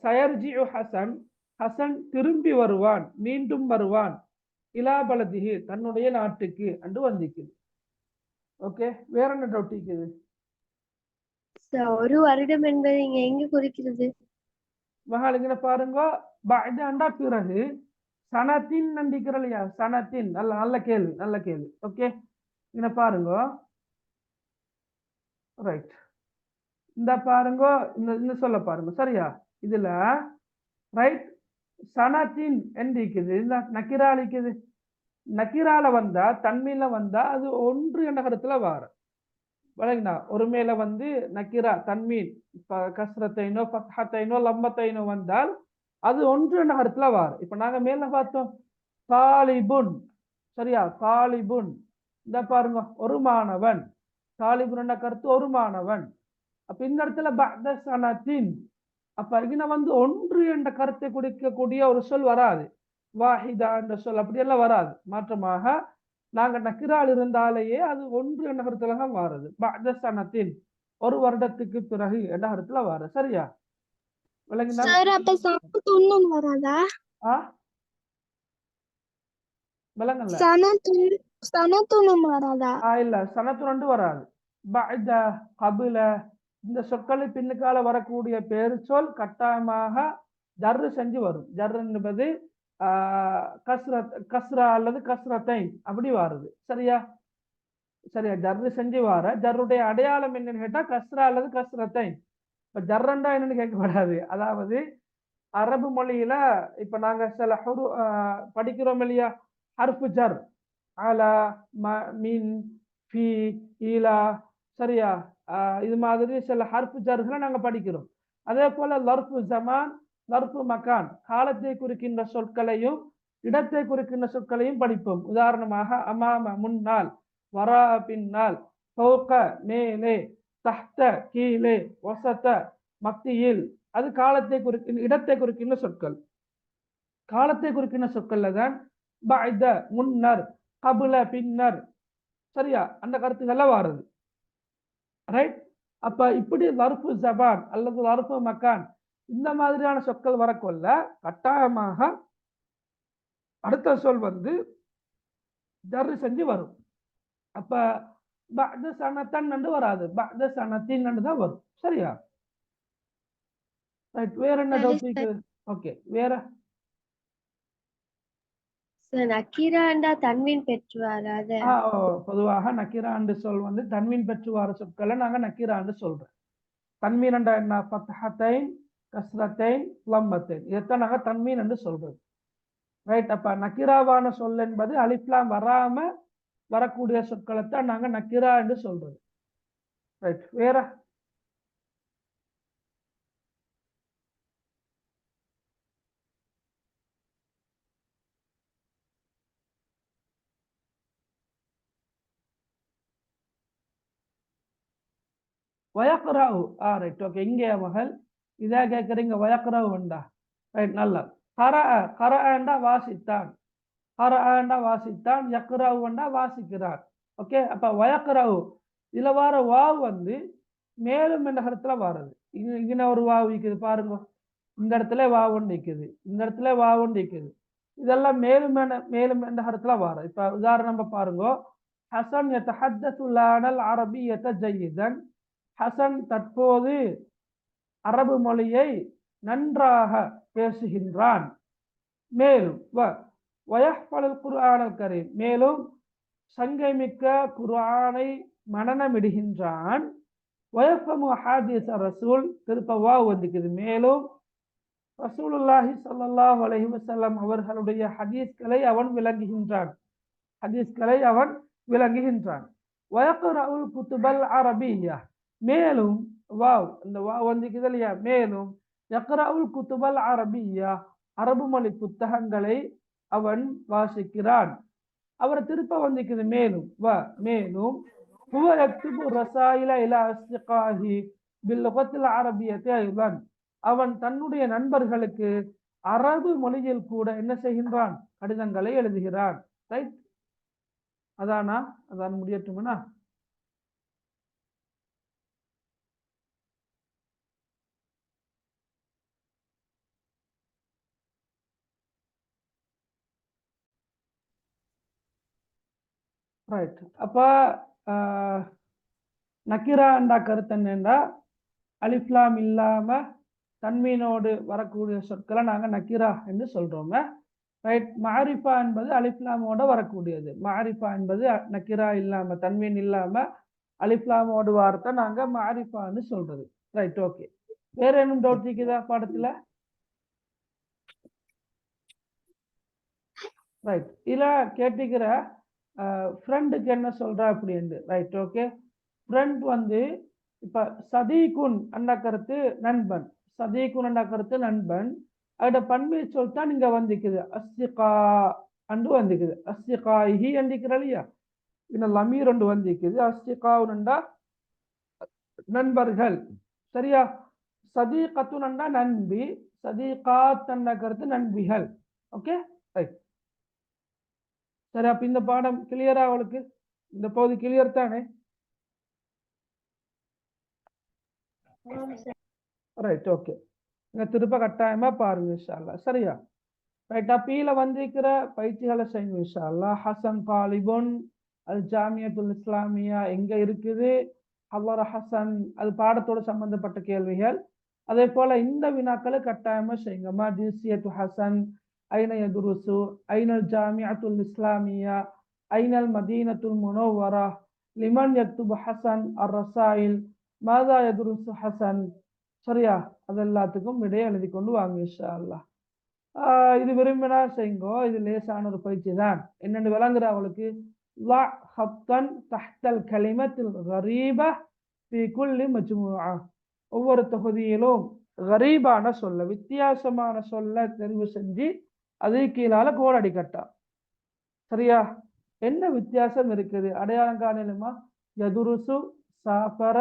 சயர்ஜிஉ ஹசன், ஹசன் திரும்பி வருவான், மீண்டும் வருவான். இலா பலதிஹி தன்னுடைய நாட்டுக்கு என்று வந்திக்குது. ஓகே, வேற என்ன டவுட் இருக்குது? ஒரு வருடம் என்பது இங்க எங்க குறிக்கிறது? மகாலிங்க பாருங்க, பஅதண்டா பிறகு, சனத்தின் நம்பிக்கிற இல்லையா, சனத்தின். நல்ல நல்ல கேள்வி, நல்ல கேள்வி. ஓகே, இங்க பாருங்க. ரைட், இந்த பாருங்க, இந்த சொல்ல பாருங்க. சரியா? இதுல ரைட் சனத்தின் எந்திக்குது, இந்த நக்கிரா அளிக்குது. நக்கிரால வந்தா, தன்மையில வந்தா அது ஒன்று என்ற கருத்துல வார. வழங்கினா ஒரு மேல வந்து நக்கிரா தன்மீன் கஸ்ரத்தைனோ ஃபத்ஹத்தைனோ லம்பத்தைனோ வந்தால் அது ஒன்று என்ற கருத்துல வார. இப்ப நாங்க மேல பார்த்தோம் தாலிபுன். சரியா? தாலிபுன். இந்த பாருங்க, ஒரு மாணவன். தாலிபுன் என்ற கருத்து ஒரு மாணவன். அப்ப இந்த இடத்துல பஅத சனத்தின், அப்ப இங்க வந்து ஒன்று என்ற கருத்தை குறிக்கக்கூடிய ஒரு சொல் வராது. வாஹிதா என்ற சொல் அப்படியெல்லாம் வராது. மாற்றமாக நாங்க நக்கிரால் இருந்தாலேயே அது ஒன்று என்ற கருத்துல தான் வாருது. பஅத சனத்தின் ஒரு வருடத்துக்கு பிறகு என்ற கருத்துல வாரு. சரியா? விளங்கினா? வராதா? விளங்கல? வராதா? இல்ல, சனத்து வராது. பஅத கபில இந்த சொற்களை பின்னுக்கால வரக்கூடிய பேரு சொல் கட்டாயமாக ஜர்ரு செஞ்சு வரும். ஜர்ரு என்பது கஸ்ரா அல்லது கஸ்ரத்தைன் அப்படி வாருது. சரியா? சரியா? ஜர்ரு செஞ்சு வார. ஜர்ருடைய அடையாளம் என்னன்னு கேட்டா கஸ்ரா அல்லது கஸ்ரத்தைன். இப்ப ஜர்ரண்டா என்னன்னு கேட்கப்படாது. அதாவது அரபு மொழியில இப்ப நாங்க சில படிக்கிறோம் இல்லையா, ஹர்ஃபு ஜர், அலா, மின், ஃபி, ஈலா. சரியா? இது மாதிரி சில ஹர்ஃபு ஜர்களை நாங்க படிக்கிறோம். அதே போல லர்ஃபு ஜமான், லர்ஃபு மக்கான், காலத்தை குறிக்கின்ற சொற்களையும் இடத்தை குறிக்கின்ற சொற்களையும் படிப்போம். உதாரணமாக அமாம முன்னால், வரா பின்னால், ஃபௌக மேலே, தஹ்த கீழே, வஸத மத்தியில், அது காலத்தை குறிக்கின்ற இடத்தை குறிக்கின்ற சொற்கள். காலத்தை குறிக்கின்ற சொற்கள்ல தான் பஅத முன்னர், கபுல பின்னர், சரியா, அந்த கருத்துக்கள்லாம் வாருது. ரைட். அப்ப இப்படி லர்ஃபு ஜபான் அல்லது லர்ஃபு மக்கான் இந்த மாதிரியான சொற்கள் வரக்கொள்ள கட்டாயமாக அடுத்த சொல் வந்து ஜர்ரு செஞ்சு வரும். அப்ப பஅத சனத்தன் என்று வராது, பஅத சனத்தின் என்று தான் வரும். சரியா? ரைட். வேற என்ன சரி, டவுட் சரி. இருக்குது? ஓகே, வேற சார் நக்கீராண்டா தன்வீன் பெற்று வராது. பொதுவாக நக்கீரா என்று சொல் வந்து தன்வீன் பெற்று வர சொற்களை நாங்க நக்கீரா என்று சொல்றோம். தன்வீன் என்றா என்ன? ஃபத்ஹத்தைன், கஸ்ரத்தைன், லம்மத்தைன், இதைத்தான் நாங்க தன்வீன் என்று சொல்றது. ரைட். அப்ப நக்கீராவான சொல் என்பது அலிஃப்லாம் வராம வரக்கூடிய சொற்களை தான் நாங்க நக்கீரா என்று சொல்றது. ரைட். வேற வயக்ராவு. ரைட். ஓகே, இங்கே மகள் இதா கேட்குறீங்க. வயக்ராவு வேண்டா. ரைட், நல்லா. கரஅண்டா வாசித்தான், கரஅண்டா வாசித்தான், யக்ராவு வேண்டா வாசிக்கிறார். ஓகே. அப்ப வயக்ராவு இதுல வர வாவ் வந்து மேலும் என்ற இடத்துல வாருது. இங்க ஒரு வாவ் இருக்குது பாருங்க. இந்த இடத்துல வாவ் ஒன்று நிற்குது, இந்த இடத்துல வாவ் ஒன்று நிற்குது. இதெல்லாம் மேலும் மேலும் என்ற இடத்துல வாரு. இப்ப உதாரணமா பாருங்க. ஹசன் யதஹத்தஸு லானல் அரபிய்யத ஜய்யிதன். ஹசன் தற்போது அரபு மொழியை நன்றாக பேசுகின்றான். மேலும் வயஹ்ஃபலுல் குர்ஆனல் கரீம், மேலும் சங்கைமிக்க குர்ஆனை மனனமிடுகின்றான். வயஃபமு ஹதீஸ ரசூல், திருப்ப வாவ் வந்துக்குது. மேலும் ரசூலுல்லாஹி ஸல்லல்லாஹு அலைஹி வஸல்லம் அவர்களுடைய ஹதீஸ்களை அவன் விளங்குகின்றான், ஹதீஸ்களை அவன் விளங்குகின்றான். வயக்ரஉல் குதுபல் அரபிய்யா, மேலும் வாவ், இந்த வாவ் வந்துக்குது இல்லையா? மேலும் யக்ரஉல் குதுபல் அரபிய்யா, அரபு மொழி புத்தகங்களை அவன் வாசிக்கிறான். அவர் திருப்ப வந்துக்குது மேலும் மேலும் ஹுவ யக்துபு ரசாயில இலா அஸ்திகாஹி பில்லுகத்தில் அரபியத்தை ஐதான், அவன் தன்னுடைய நண்பர்களுக்கு அரபு மொழியில் கூட என்ன செய்கின்றான்? கடிதங்களை எழுதுகிறான். ரைட். அதானா? அதான் முடியட்டும்னா? ரைட். அப்ப நக்கிரா என்ற கருத்து என்னண்டா, அலிஃப்லாம் இல்லாம தன்மீனோடு வரக்கூடிய சொற்களை நாங்க நக்கிரா என்று சொல்றோம். ரைட். மாரிஃபா என்பது அலிஃப்லாமோட வரக்கூடியது. மாரிஃபா என்பது நக்கிரா இல்லாம தன்மீன் இல்லாம அலிஃப்லாமோடு வார்த்தை நாங்க மாரிஃபான்னு சொல்றது. ரைட். ஓகே. வேற என்ன டவுட் இருக்குதா பாடத்துல? ரைட். இல்ல கேட்டுக்கிற ஃப்ரெண்டுக்கு என்ன சொல்ற அப்படின்னு. ரைட். ஓகே. ஃப்ரெண்ட் வந்து இப்ப சதீகுன் அண்ணா கருத்து நண்பன், சதீகுன் அண்ணா கருத்து நண்பன். அதோட பண்பை சொல்லித்தான் இங்க வந்துக்குது. அஸ்திகா அண்டு வந்துக்குது. அஸ்திகாஹி அண்டிக்கிற இல்லையா? இன்னும் லமீர் ஒன்று வந்துக்குது. அஸ்திகாவுண்டா நண்பர்கள். சரியா? சதீகத்துனண்டா நண்பி, சதீகாத் அண்ணா கருத்து நண்பிகள். ஓகே. ரைட். சரி, அப்ப இந்த பாடம் கிளியரா அவளுக்கு? இந்த பகுதி கிளியர் தானே? ரைட். ஓகே. நீங்க திருப்ப கட்டாயமா பாருங்க இன்ஷா அல்லாஹ். சரியா? ரைட். அப்பீல வந்திருக்கிற பயிற்சிகளை செய்யுங்க இன்ஷா அல்லாஹ். ஹசன் தாலிபுன் அல் ஜாமியத்துல் இஸ்லாமியா எங்க இருக்குது? ஹல்லர ஹசன், அது பாடத்தோடு சம்பந்தப்பட்ட கேள்விகள். அதே போல இந்த வினாக்களை கட்டாயமா செய்யுங்க. மா ஜின்சியத்து ஹசன், ஐன யதுருசு, ஐனல் ஜாமியத்துல் இஸ்லாமியா, ஐனல் மதீனத்துல் முனவ்வரா, லிமன் யக்துபு ஹசன் அர் ரசாயில், மாதா யதுருசு ஹசன். சரியா? அது எல்லாத்துக்கும் விடையை எழுதி கொண்டு வாங்க இன்ஷா அல்லாஹ். இது விரும்பினா செய்யுங்கோ. இது லேசான ஒரு பயிற்சி தான். என்னென்னு விளங்குற அவளுக்கு? லா ஹத்தன் தஹ்தல் கலிமத்தில் கரீபா ஃபீ குல்லி மஜ்மூஆ, ஒவ்வொரு தொகுதியிலும் கரீபான சொல்ல, வித்தியாசமான சொல்ல தெரிவு செஞ்சு அது கீழால கோடடி கட்டா. சரியா? என்ன வித்தியாசம் இருக்குது? அடையாளம் காணலுமா? யதுருசு, சாஃபர,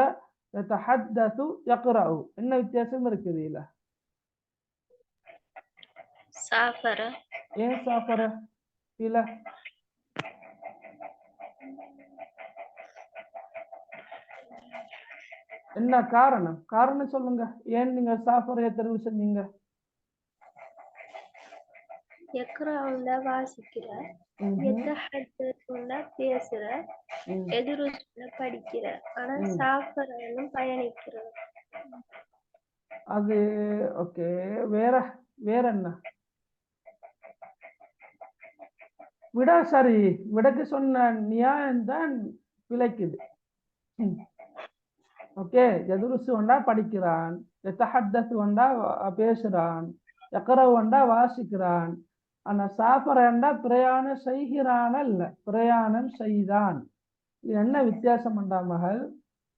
யதஹத்தஸு, யக்ரஉ, என்ன வித்தியாசம் இருக்குது? இல்ல سافر ஏன் சாஃபர இல்ல என்ன காரணம் சொல்லுங்க ஏன் நீங்க சாஃபரைய தெரிவு செஞ்சீங்க يقرأ வாசிக்கிற يتحدث பேசுற எதிர்ஸ் படிக்கிற ஆனா சாஃபரனும் பயணிக்கிற அது ஓகே வேற என்ன சரி விடக்கு சொன்ன நியாயம் தான் விளைக்குது ஓகே எதிர்சு வந்தா படிக்கிறான் எத்தஹத்தஸ் வந்தா பேசுறான் எக்கரவு வந்தா வாசிக்கிறான் ஆனா சாஃபரண்டா பிரயாணம் செய்கிறான் அல்ல பிரயாணம் செய்தான் இது என்ன வித்தியாசம் என்றா மகள்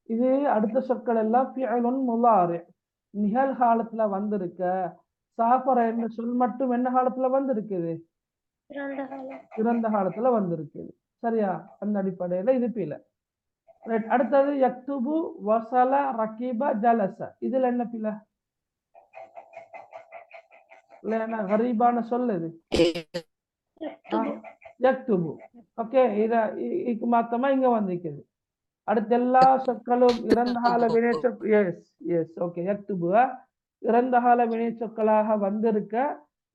இது அடுத்த சொற்கள் எல்லாம் ஃபிஅலுன் முலாரி நிகழ்காலத்துல வந்திருக்க சாஃபர என்ற சொல் மட்டும் என்ன காலத்துல வந்திருக்குது இறந்த காலத்துல வந்திருக்குது சரியா அந்த அடிப்படையில இது பிழை ரைட் அடுத்தது யக்துபு வசல ரகீப ஜலச இதுல என்ன பிழை இல்லைன்னா கரீபான சொல்லுது யக்துபு ஓகே இதுக்கு மாத்தமா இங்க வந்திருக்குது அடுத்த எல்லா சொற்களும் இறந்த கால வினை சொற்கள் எஸ் ஓகே யக்துபு இறந்த கால வினை சொற்களாக வந்திருக்க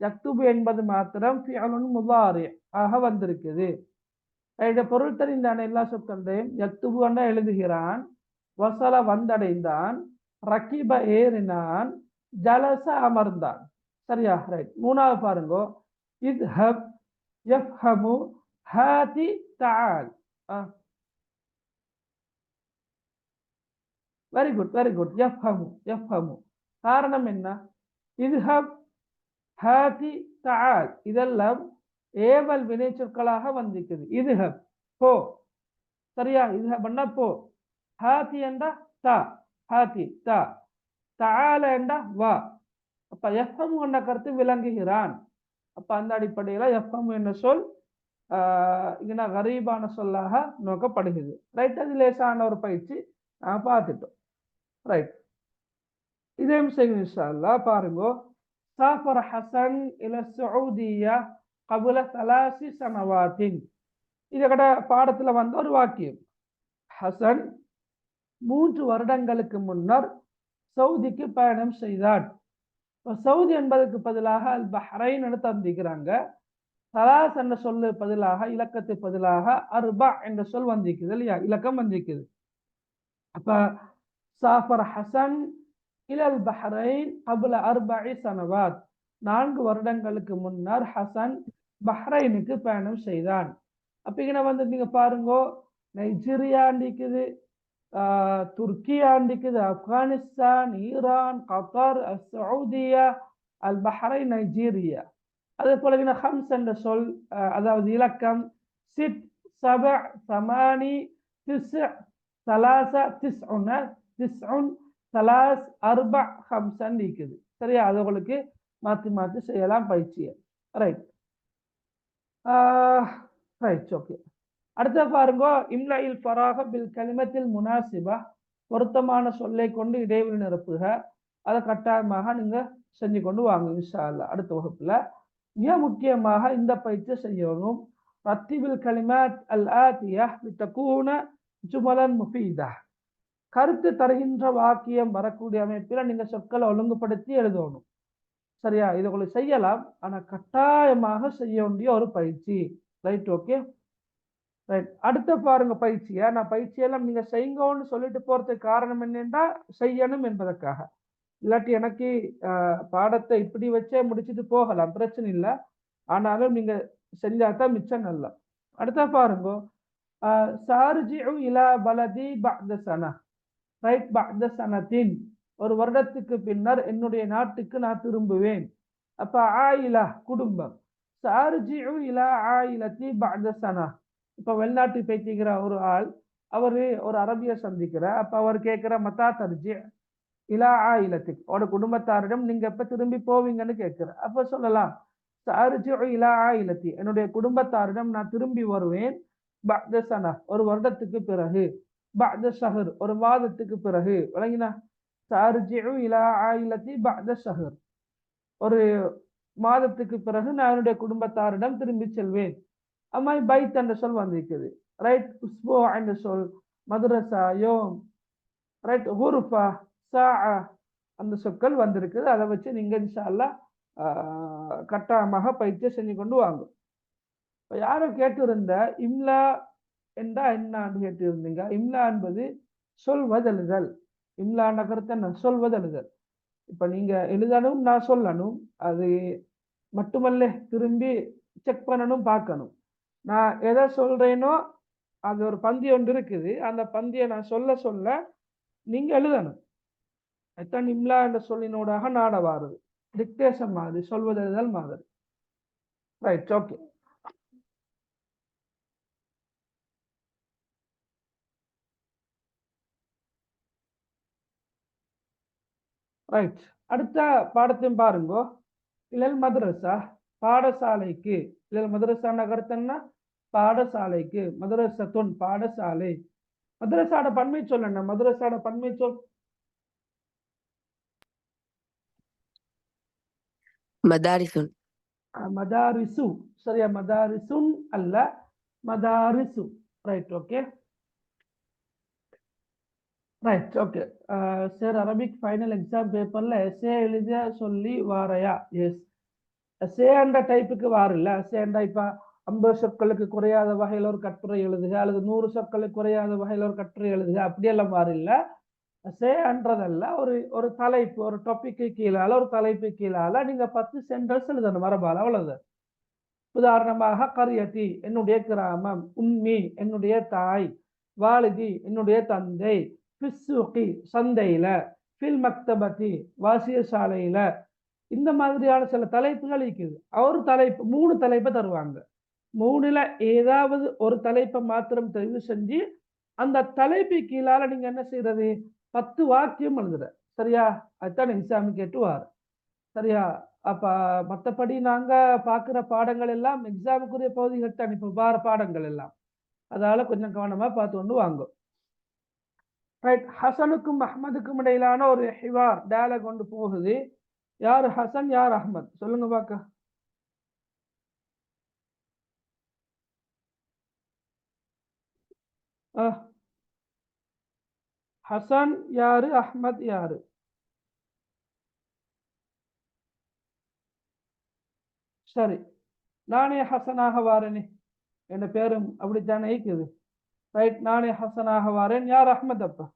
யக்துபு என்பது மாத்திரம் ஃபிஅலுன் முதாரி ஆக வந்திருக்குது இத பொருள் தெரிந்தான எல்லா சொற்களையும் யக்துபு அண்ணா எழுதுகிறான் வசல வந்தடைந்தான் ரகீப ஏறினான் ஜலச அமர்ந்தான் சரியா ரைட் மூணாவது பாருங்க இத்ஹப் யஃப்ஹமு ஹாதி தஆல் வெரி குட் யஃப்ஹமு காரணம் என்ன இத்ஹப் ஹாதி தஆல் இதெல்லாம் ஏவல் வினை சொற்களாக வந்திருக்குது இத்ஹப் போ சரியா இத்ஹப் பண்ணா போ ஹாதி என்றா தா ஹாதி தா தஆல என்றா வா அப்ப யஃப்ஹமு என்ற கருத்து விளங்குகிறான் அப்ப அந்த அடிப்படையில யஃப்ஹமு என்ற சொல் இங்க கரீபான சொல்லாக நோக்கப்படுகிறது ரைட் அது லேசான ஒரு பயிற்சி நான் பார்த்துட்டோம் ரைட் இதே செய்யும் இன்ஷா அல்லாஹ் பாருங்க சாஃபர் ஹசன் இல சஊதியா قبل 3 سنوات இது கட பாடத்துல வந்த ஒரு வாக்கியம் ஹசன் 3 வருடங்களுக்கு முன்னர் சவுதிக்கு பயணம் செய்தார் சவுதி என்பதற்கு பதிலாக அல் பஹ்ரைன் என்று தந்திக்கிறாங்க சலாஸ் என்ற சொல்லு பதிலாக இலக்கத்துக்கு பதிலாக அர்பா என்ற சொல் வந்திருக்குது இல்லையா இலக்கம் வந்திருக்குது அப்ப சாஃபர் ஹசன் இலல் பஹ்ரைன் قبل 4 سنوات 4 வருடங்களுக்கு முன்னர் ஹசன் பஹ்ரைனுக்கு பயணம் செய்தான் அப்ப இங்க வந்து நீங்க பாருங்க நைஜீரியா இருக்குது துர்க்கியா இருக்குது ஆப்கானிஸ்தான் ஈரான் கத்தார் சவுதியா அல் பஹ்ரைன் நைஜீரியா அதே போல இங்க ஹம்ஸ் என்ற சொல் அதாவது இலக்கம் சிட் சப சமானி திஸ் சலாச திஸ்உன் சலாஸ் அர்பா ஹம்சன் இருக்குது சரியா அது உங்களுக்கு மாத்தி செய்யலாம் பயிற்சியை ரைட் ரைட் ஓகே அடுத்த பாருங்க இம்லாயில் ஃபராக பில் கலிமத்தில் முனாசிபா பொருத்தமான சொல்லை கொண்டு இடைவெளி நிரப்புக அதை கட்டாயமாக நீங்க செஞ்சு கொண்டு வாங்க இன்ஷா அல்லாஹ் அடுத்த வகுப்புல மிக முக்கியமாக இந்த பயிற்சியை செய்யணும் ரத்திபில் கலிமாத் அல் ஆத்தியா லிதகூன ஜுமலன் முஃபீதா கருத்து தருகின்ற வாக்கியம் வரக்கூடிய அமைப்பில் நீங்க சொற்களை ஒழுங்குபடுத்தி எழுதணும் சரியா இதை உங்களுக்கு செய்யலாம் ஆனா கட்டாயமாக செய்ய வேண்டிய ஒரு பயிற்சி ரைட் ஓகே ரைட் அடுத்த பாருங்க பயிற்சியை நான் பயிற்சியெல்லாம் நீங்க செய்யுங்கன்னு சொல்லிட்டு போறதுக்கு காரணம் என்னன்னா செய்யணும் என்பதற்காக இல்லாட்டி எனக்கு பாடத்தை இப்படி வச்சே முடிச்சுட்டு போகலாம் பிரச்சனை இல்லை ஆனாலும் நீங்க செஞ்சாதான் மிச்சம் நல்லா அடுத்த பாருங்க சார்ஜிஉ இலா பலதி பஅத சனா ரைட் பஅத சனத்தின் ஒரு வருடத்துக்கு பின்னர் என்னுடைய நாட்டுக்கு நான் திரும்புவேன் அப்ப ஆயிலா குடும்பம் சார்ஜிஉ இலா ஆயிலத்தி பஅத சனா இப்ப வெளிநாட்டுக்கு பேசிக்கிற ஒரு ஆள் அவரு ஒரு அரபிய சந்திக்கிற அப்ப அவர் கேட்கிற மத்தா தர்ஜி இலா ஆயிலத்துக்கு அவரோட குடும்பத்தாரிடம் நீங்க எப்ப திரும்பி போவீங்கன்னு கேட்கிற அப்ப சொல்லலாம் சார்ஜிஉ இலா ஆயிலத்தி என்னுடைய குடும்பத்தாரிடம் நான் திரும்பி வருவேன் பஅத சனா ஒரு வருடத்துக்கு பிறகு பஅத ஷஹர் ஒரு மாதத்துக்கு பிறகு விளங்கினா சார்ஜிஉ இலா ஆயிலத்தி பஅத ஷஹர் ஒரு மாதத்துக்கு பிறகு நான் என்னுடைய குடும்பத்தாரிடம் திரும்பி செல்வேன். அம்மாய் பைத் என்ற சொல் வந்திருக்குது. ரைட். உஸ்போ என்ற சொல், மதுரசா, யோம், ரைட், ஹுருஃபா, சா, அந்த சொற்கள் வந்திருக்குது. அதை வச்சு நீங்க இன்ஷா அல்லாஹ் கட்டாயமாக பயிற்சியை செஞ்சு கொண்டு வாங்க. இப்போ யாரும் கேட்டிருந்த இம்லா என்றா என்னான்னு கேட்டிருந்தீங்க. இம்லா என்பது சொல்வதெழுதல். இம்லா நகரத்தை நான் சொல்வதெழுதல். இப்ப நீங்க எழுதணும், நான் சொல்லணும். அது மட்டுமல்ல, திரும்பி செக் பண்ணணும், பார்க்கணும். நான் எதை சொல்றேனோ அது ஒரு பந்தி ஒன்று இருக்குது. அந்த பந்தியை நான் சொல்ல சொல்ல நீங்க எழுதணும். அதுதான் இம்லா என்ற சொல்லினோடாக நாட வாருது. டிக்டேஷன் மாதிரி, சொல்வதெழுதல் மாதிரி. Right, okay. ரைட், அடுத்த பாடத்தையும் பாருங்கோ. இலல் மதரசா, பாடசாலைக்கு. இலல் மதரசா நகரத்தன்னா பாடசாலைக்கு. மதரசத்துன், பாடசாலை. மதரசாட பன்மை சொல் என்ன? மதரசாட பன்மை சொல் மதாரிசுன். மதாரிசு. சரியா? மதாரிசுன் அல்ல, மதாரிசு. Right, okay. Right, okay. Sir, Arabic final exam பேப்பர்ல எஸ்ஏ எழுத சொல்லி வாரையா? எஸ். எஸ்ஏ என்ற டைப்புக்கு வாரில்ல. எஸ்ஏ என்ற இப்ப 50 சொற்களுக்கு குறையாத வகையில் ஒரு கட்டுரை எழுதுக, அல்லது 100 சொற்களுக்கு குறையாத வகையில் ஒரு கட்டுரை எழுதுக, அப்படியெல்லாம் வாரில்ல. எஸ்ஏ என்றதல்ல, ஒரு தலைப்பு, ஒரு டாபிக்கு கீழால, ஒரு தலைப்பு கீழால நீங்க 10 சென்டென்ஸ் எழுதணும் மரபால். அவ்வளவுதான். உதாரணமாக, கரியதி என்னுடைய கிராமம், உம்மி என்னுடைய தாய், வாலிதி என்னுடைய தந்தை, ஃபிஸ்ஸுகி சந்தையில, ஃபில் மக்தபதி வாசியசாலையில. இந்த மாதிரியான சில தலைப்புகள் இருக்குது. ஒரு தலைப்பு, 3 தலைப்பை தருவாங்க. 3ல ஏதாவது ஒரு தலைப்பை மாத்திரம் தெரிவு செஞ்சு அந்த தலைப்பு கீழால நீங்க என்ன செய்யறது? 10 வாக்கியம் எழுதுற. சரியா? அதுதான் எக்ஸாம் கேட்டுவார். சரியா? அப்ப மற்றபடி நாங்க பாக்குற பாடங்கள் எல்லாம் எக்ஸாமுக்குரிய பகுதிகள் தான். இப்ப வார பாடங்கள் எல்லாம், அதனால கொஞ்சம் கவனமா பார்த்து கொண்டு வாங்க. ரைட். ஹசனுக்கும் அஹ்மதுக்கும் இடையிலான ஒரு ஹிவார், டயலாக் கொண்டு போகுது. யார் ஹசன், யார் அஹ்மத்? சொல்லுங்க பாக்க. ஹசன் யாரு, அஹ்மத் யாரு? சரி, நானே ஹசனாக வாரேனே, என் பேரும் அப்படித்தானே இருக்குது. ரைட், நானே ஹசனாக வாரேன். யார் அஹ்மத்? அப்ப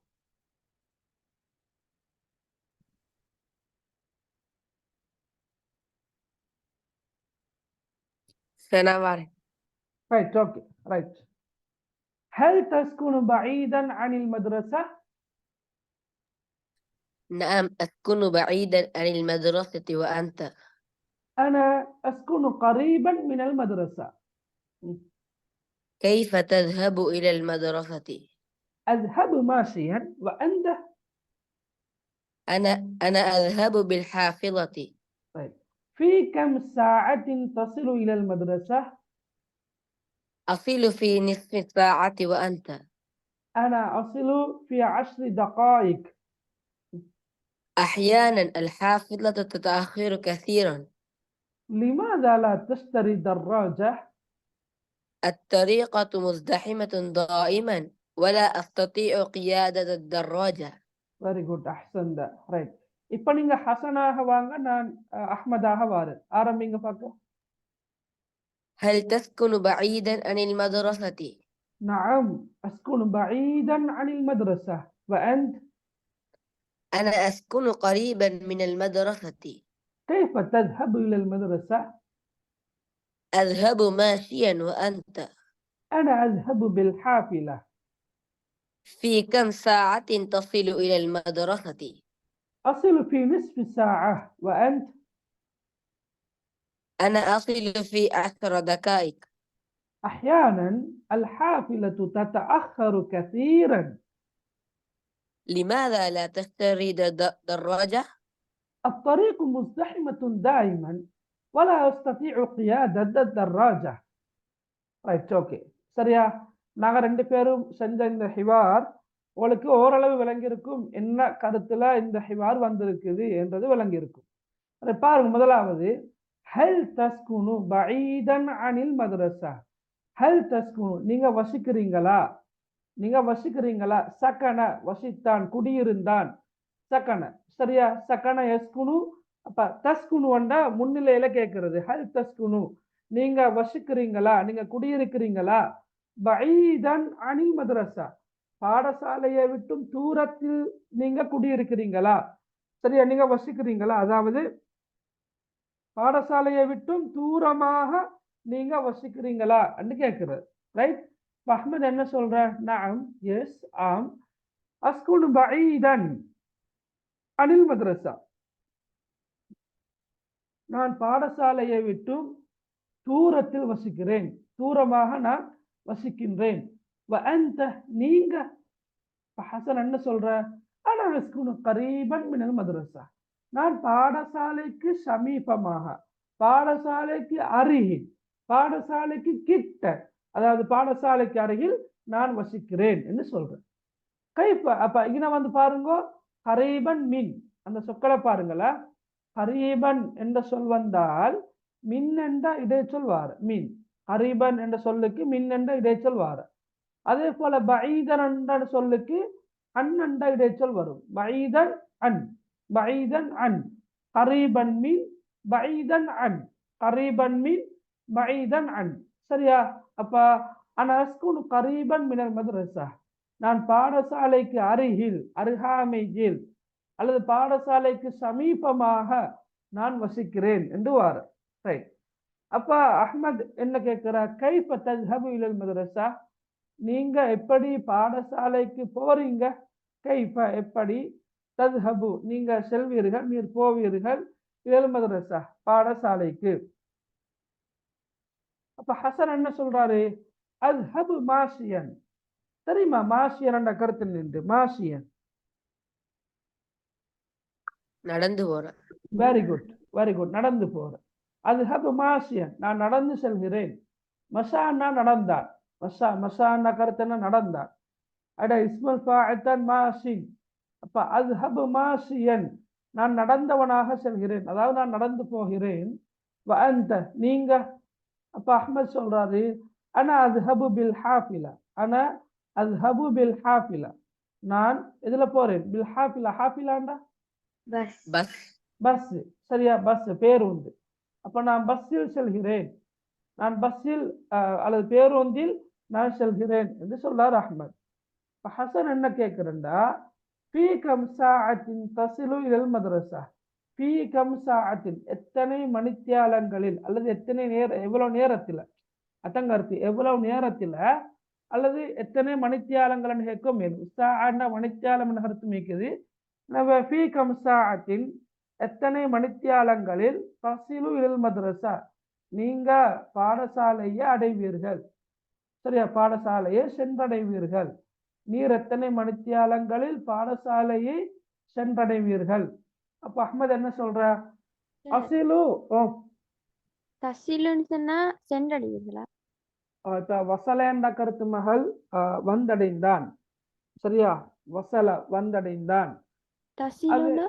சனாவாரே. Right, okay. Right. هل تسكن بعيدا عن المدرسة؟ نعم، أسكن بعيدا عن المدرسة وأنت؟ أنا أسكن قريبا من المدرسة. كيف تذهب إلى المدرسة؟ أذهب ماشيا. وأنت؟ أنا أذهب بالحافلة. طيب، في كم ساعة تصل إلى المدرسة؟ أصل في نصف ساعة. وأنت؟ أنا أصل في 10 دقائق. أحيانا الحافلة تتأخر كثيرا. لماذا لا تشتري دراجة؟ الطريقة مزدحمة دائما ولا أستطيع قيادة الدراجة. Very good, அஹ்சன். ரைட். இப்போ நீங்க ஹசனாக வாங்க, நான் அஹ்மதாக வாரேன். ஆரம்பிங்க பார்க்க. هل تسكن بعيدا عن المدرسة؟ نعم، أسكن بعيدا عن المدرسة. وأنت؟ أنا أسكن قريبا من المدرسة. كيف تذهب إلى المدرسة؟ أذهب ماشيا. وأنت؟ أنا أذهب بالحافلة. في كم ساعة تصل إلى المدرسة؟ أصل في نصف ساعة. وأنت؟ أنا أصل في 10 دقائق. أحيانا الحافلة تتأخر كثيرا. لماذا لا تشتري دراجة؟ الطريق مزدحمة دائما ولا أستطيع قيادة الدراجة. Right, okay. சரியா? நாங்க 2 பேரும் செஞ்ச இந்த ஹிவார் உங்களுக்கு ஓரளவு விளங்கியிருக்கும். என்ன கருத்துல இந்த ஹிவார் வந்திருக்குது என்றது விளங்கியிருக்கும். அதை பாருங்க. முதலாவது, ஹல் தஸ்குனு பஈதன் அனில் மதரசா. ஹல் தஸ்குனு நீங்க வசிக்கிறீங்களா, நீங்க வசிக்கிறீங்களா. சக்கன வசித்தான், குடியிருந்தான். சக்கன சரியா, சக்கன யஸ்குனு. அப்ப தஸ்குனு வந்தா முன்னிலையில கேட்கிறது. ஹல் தஸ்குனு நீங்க வசிக்கிறீங்களா, நீங்க குடியிருக்கிறீங்களா. பஈதன் அனில் மதரசா பாடசாலையை விட்டும் தூரத்தில் நீங்க குடியிருக்கிறீங்களா. சரியா, நீங்க வசிக்கிறீங்களா, அதாவது பாடசாலையை விட்டும் தூரமாக நீங்க வசிக்கிறீங்களா என்று கேட்கிறது. ரைட். அஹ்மத் என்ன சொல்ற, நஅம் எஸ் ஆம், அஸ்குனு பஈதன் அனில் மதரசா நான் பாடசாலையை விட்டும் தூரத்தில் வசிக்கிறேன், தூரமாக நான் வசிக்கின்றேன். வஅன்த நீங்க, ஹசன் என்ன சொல்ற, ஆனா அஸ்குனு கரீபன் மினல் மதரசா நான் பாடசாலைக்கு சமீபமாக, பாடசாலைக்கு அருகில், பாடசாலைக்கு கிட்ட, அதாவது பாடசாலைக்கு அருகில் நான் வசிக்கிறேன் என்று சொல்றேன். கைப்ப அப்ப இங்க வந்து பாருங்க, கரீபன் மின் அந்த சொற்களை பாருங்களா. கரீபன் என்ற சொல் வந்தால் மின் என்ற இடைச்சொல் வார, மின் கரீபன் என்ற சொல்லுக்கு மின் என்ற இடைச்சொல் வார. அதே போல பஈதன் என்ற சொல்லுக்கு அன் என்ற இடைச்சொல் வரும். பஈதன் அன், பஈதன் அன், கரீபன் மின், பஈதன் அன், கரீபன் மின், பஈதன் அன். சரியா. அப்ப அன அஸ்குனு கரீபன் மினல் மதரசா நான் பாடசாலைக்கு அருகில், அருகாமையில் அல்லது பாடசாலைக்கு சமீபமாக நான் வசிக்கிறேன் என்று வார. ரைட். அப்ப அஹ்மத் என்ன கேட்கிறார், கைஃப தஸ்ஹபு இலல் மதரசா நீங்க எப்படி பாடசாலைக்கு போறீங்க. கைஃப எப்படி, தஸ்ஹபு நீங்க செல்வீர்கள், நீர் போவீர்கள், இலல் மதரசா பாடசாலைக்கு. அப்ப ஹசன் என்ன சொல்றாரு, அஸ்ஹபு மாஷியன். தெரியுமா மாஷியன் என்ற கருத்து நின்று, மாஷியன் நடந்து போறேன். வெரி குட், வெரி குட், நடந்து போறேன். அஸ்ஹபு மாஷியன் நான் நடந்து செல்கிறேன். மஷான்னா நடந்தான், மஷா மஷான்னா கருத்து என்ன, நடந்தான். அட இஸ்முல் ஃபாஇல் மாஷின். அப்ப அஸ்ஹபு மாஷியன் நான் நடந்தவனாக செல்கிறேன், அதாவது நான் நடந்து போகிறேன். வஅன்த நீங்க. அப்ப அஹ்மத் சொல்றாரு, அனா அஸ்ஹபு பில் ஹாஃபிலா, அனா அஸ்ஹபு பில் ஹாஃபிலா நான் எதுல போறேன், பில் ஹாஃபிலா, ஹாஃபிலாண்டா பஸ். பஸ். பஸ். சரியா, பஸ் பேருந்து. அப்ப நான் பஸ்ஸில் செல்கிறேன், நான் பஸ்ஸில் அல்லது பேருந்தில் நான் செல்கிறேன் என்று சொல்றார் அஹ்மத். ஹசன் என்ன கேட்கிறேன்டா, ஃபீ கம் சாஅத்தின் தஸிலு இலல் மதரசா. ஃபீ கம் சாஅத்தின் எத்தனை மணித்தியாலங்களில் அல்லது எத்தனை எவ்வளவு நேரத்தில், அத்தங்கருத்து எவ்வளவு நேரத்தில் அல்லது எத்தனை மணித்தியாலங்கள் கேட்கும். சாஅன்னா மணித்தியாலம் கருத்து மீக்குது. ஃபீ கம் சாஅத்தின் எத்தனை மணித்தியாலங்களில் தஸிலு இலல் மதரசா நீங்க பாடசாலையை அடைவீர்கள். சரியா, பாடசாலையை சென்றடைவீர்கள். நீர் எத்தனை மணித்தியாலங்களில் பாடசாலையை சென்றடைவீர்கள். அப்ப அஹ்மத் என்ன சொல்ற, அசிலு. தசிலுன்னு சொன்னா சென்றடைவீர்களா. இப்ப வசல என்ற கருத்து மகள் வந்தடைந்தான். சரியா, வசல வந்தடைந்தான். தசிலுன்னா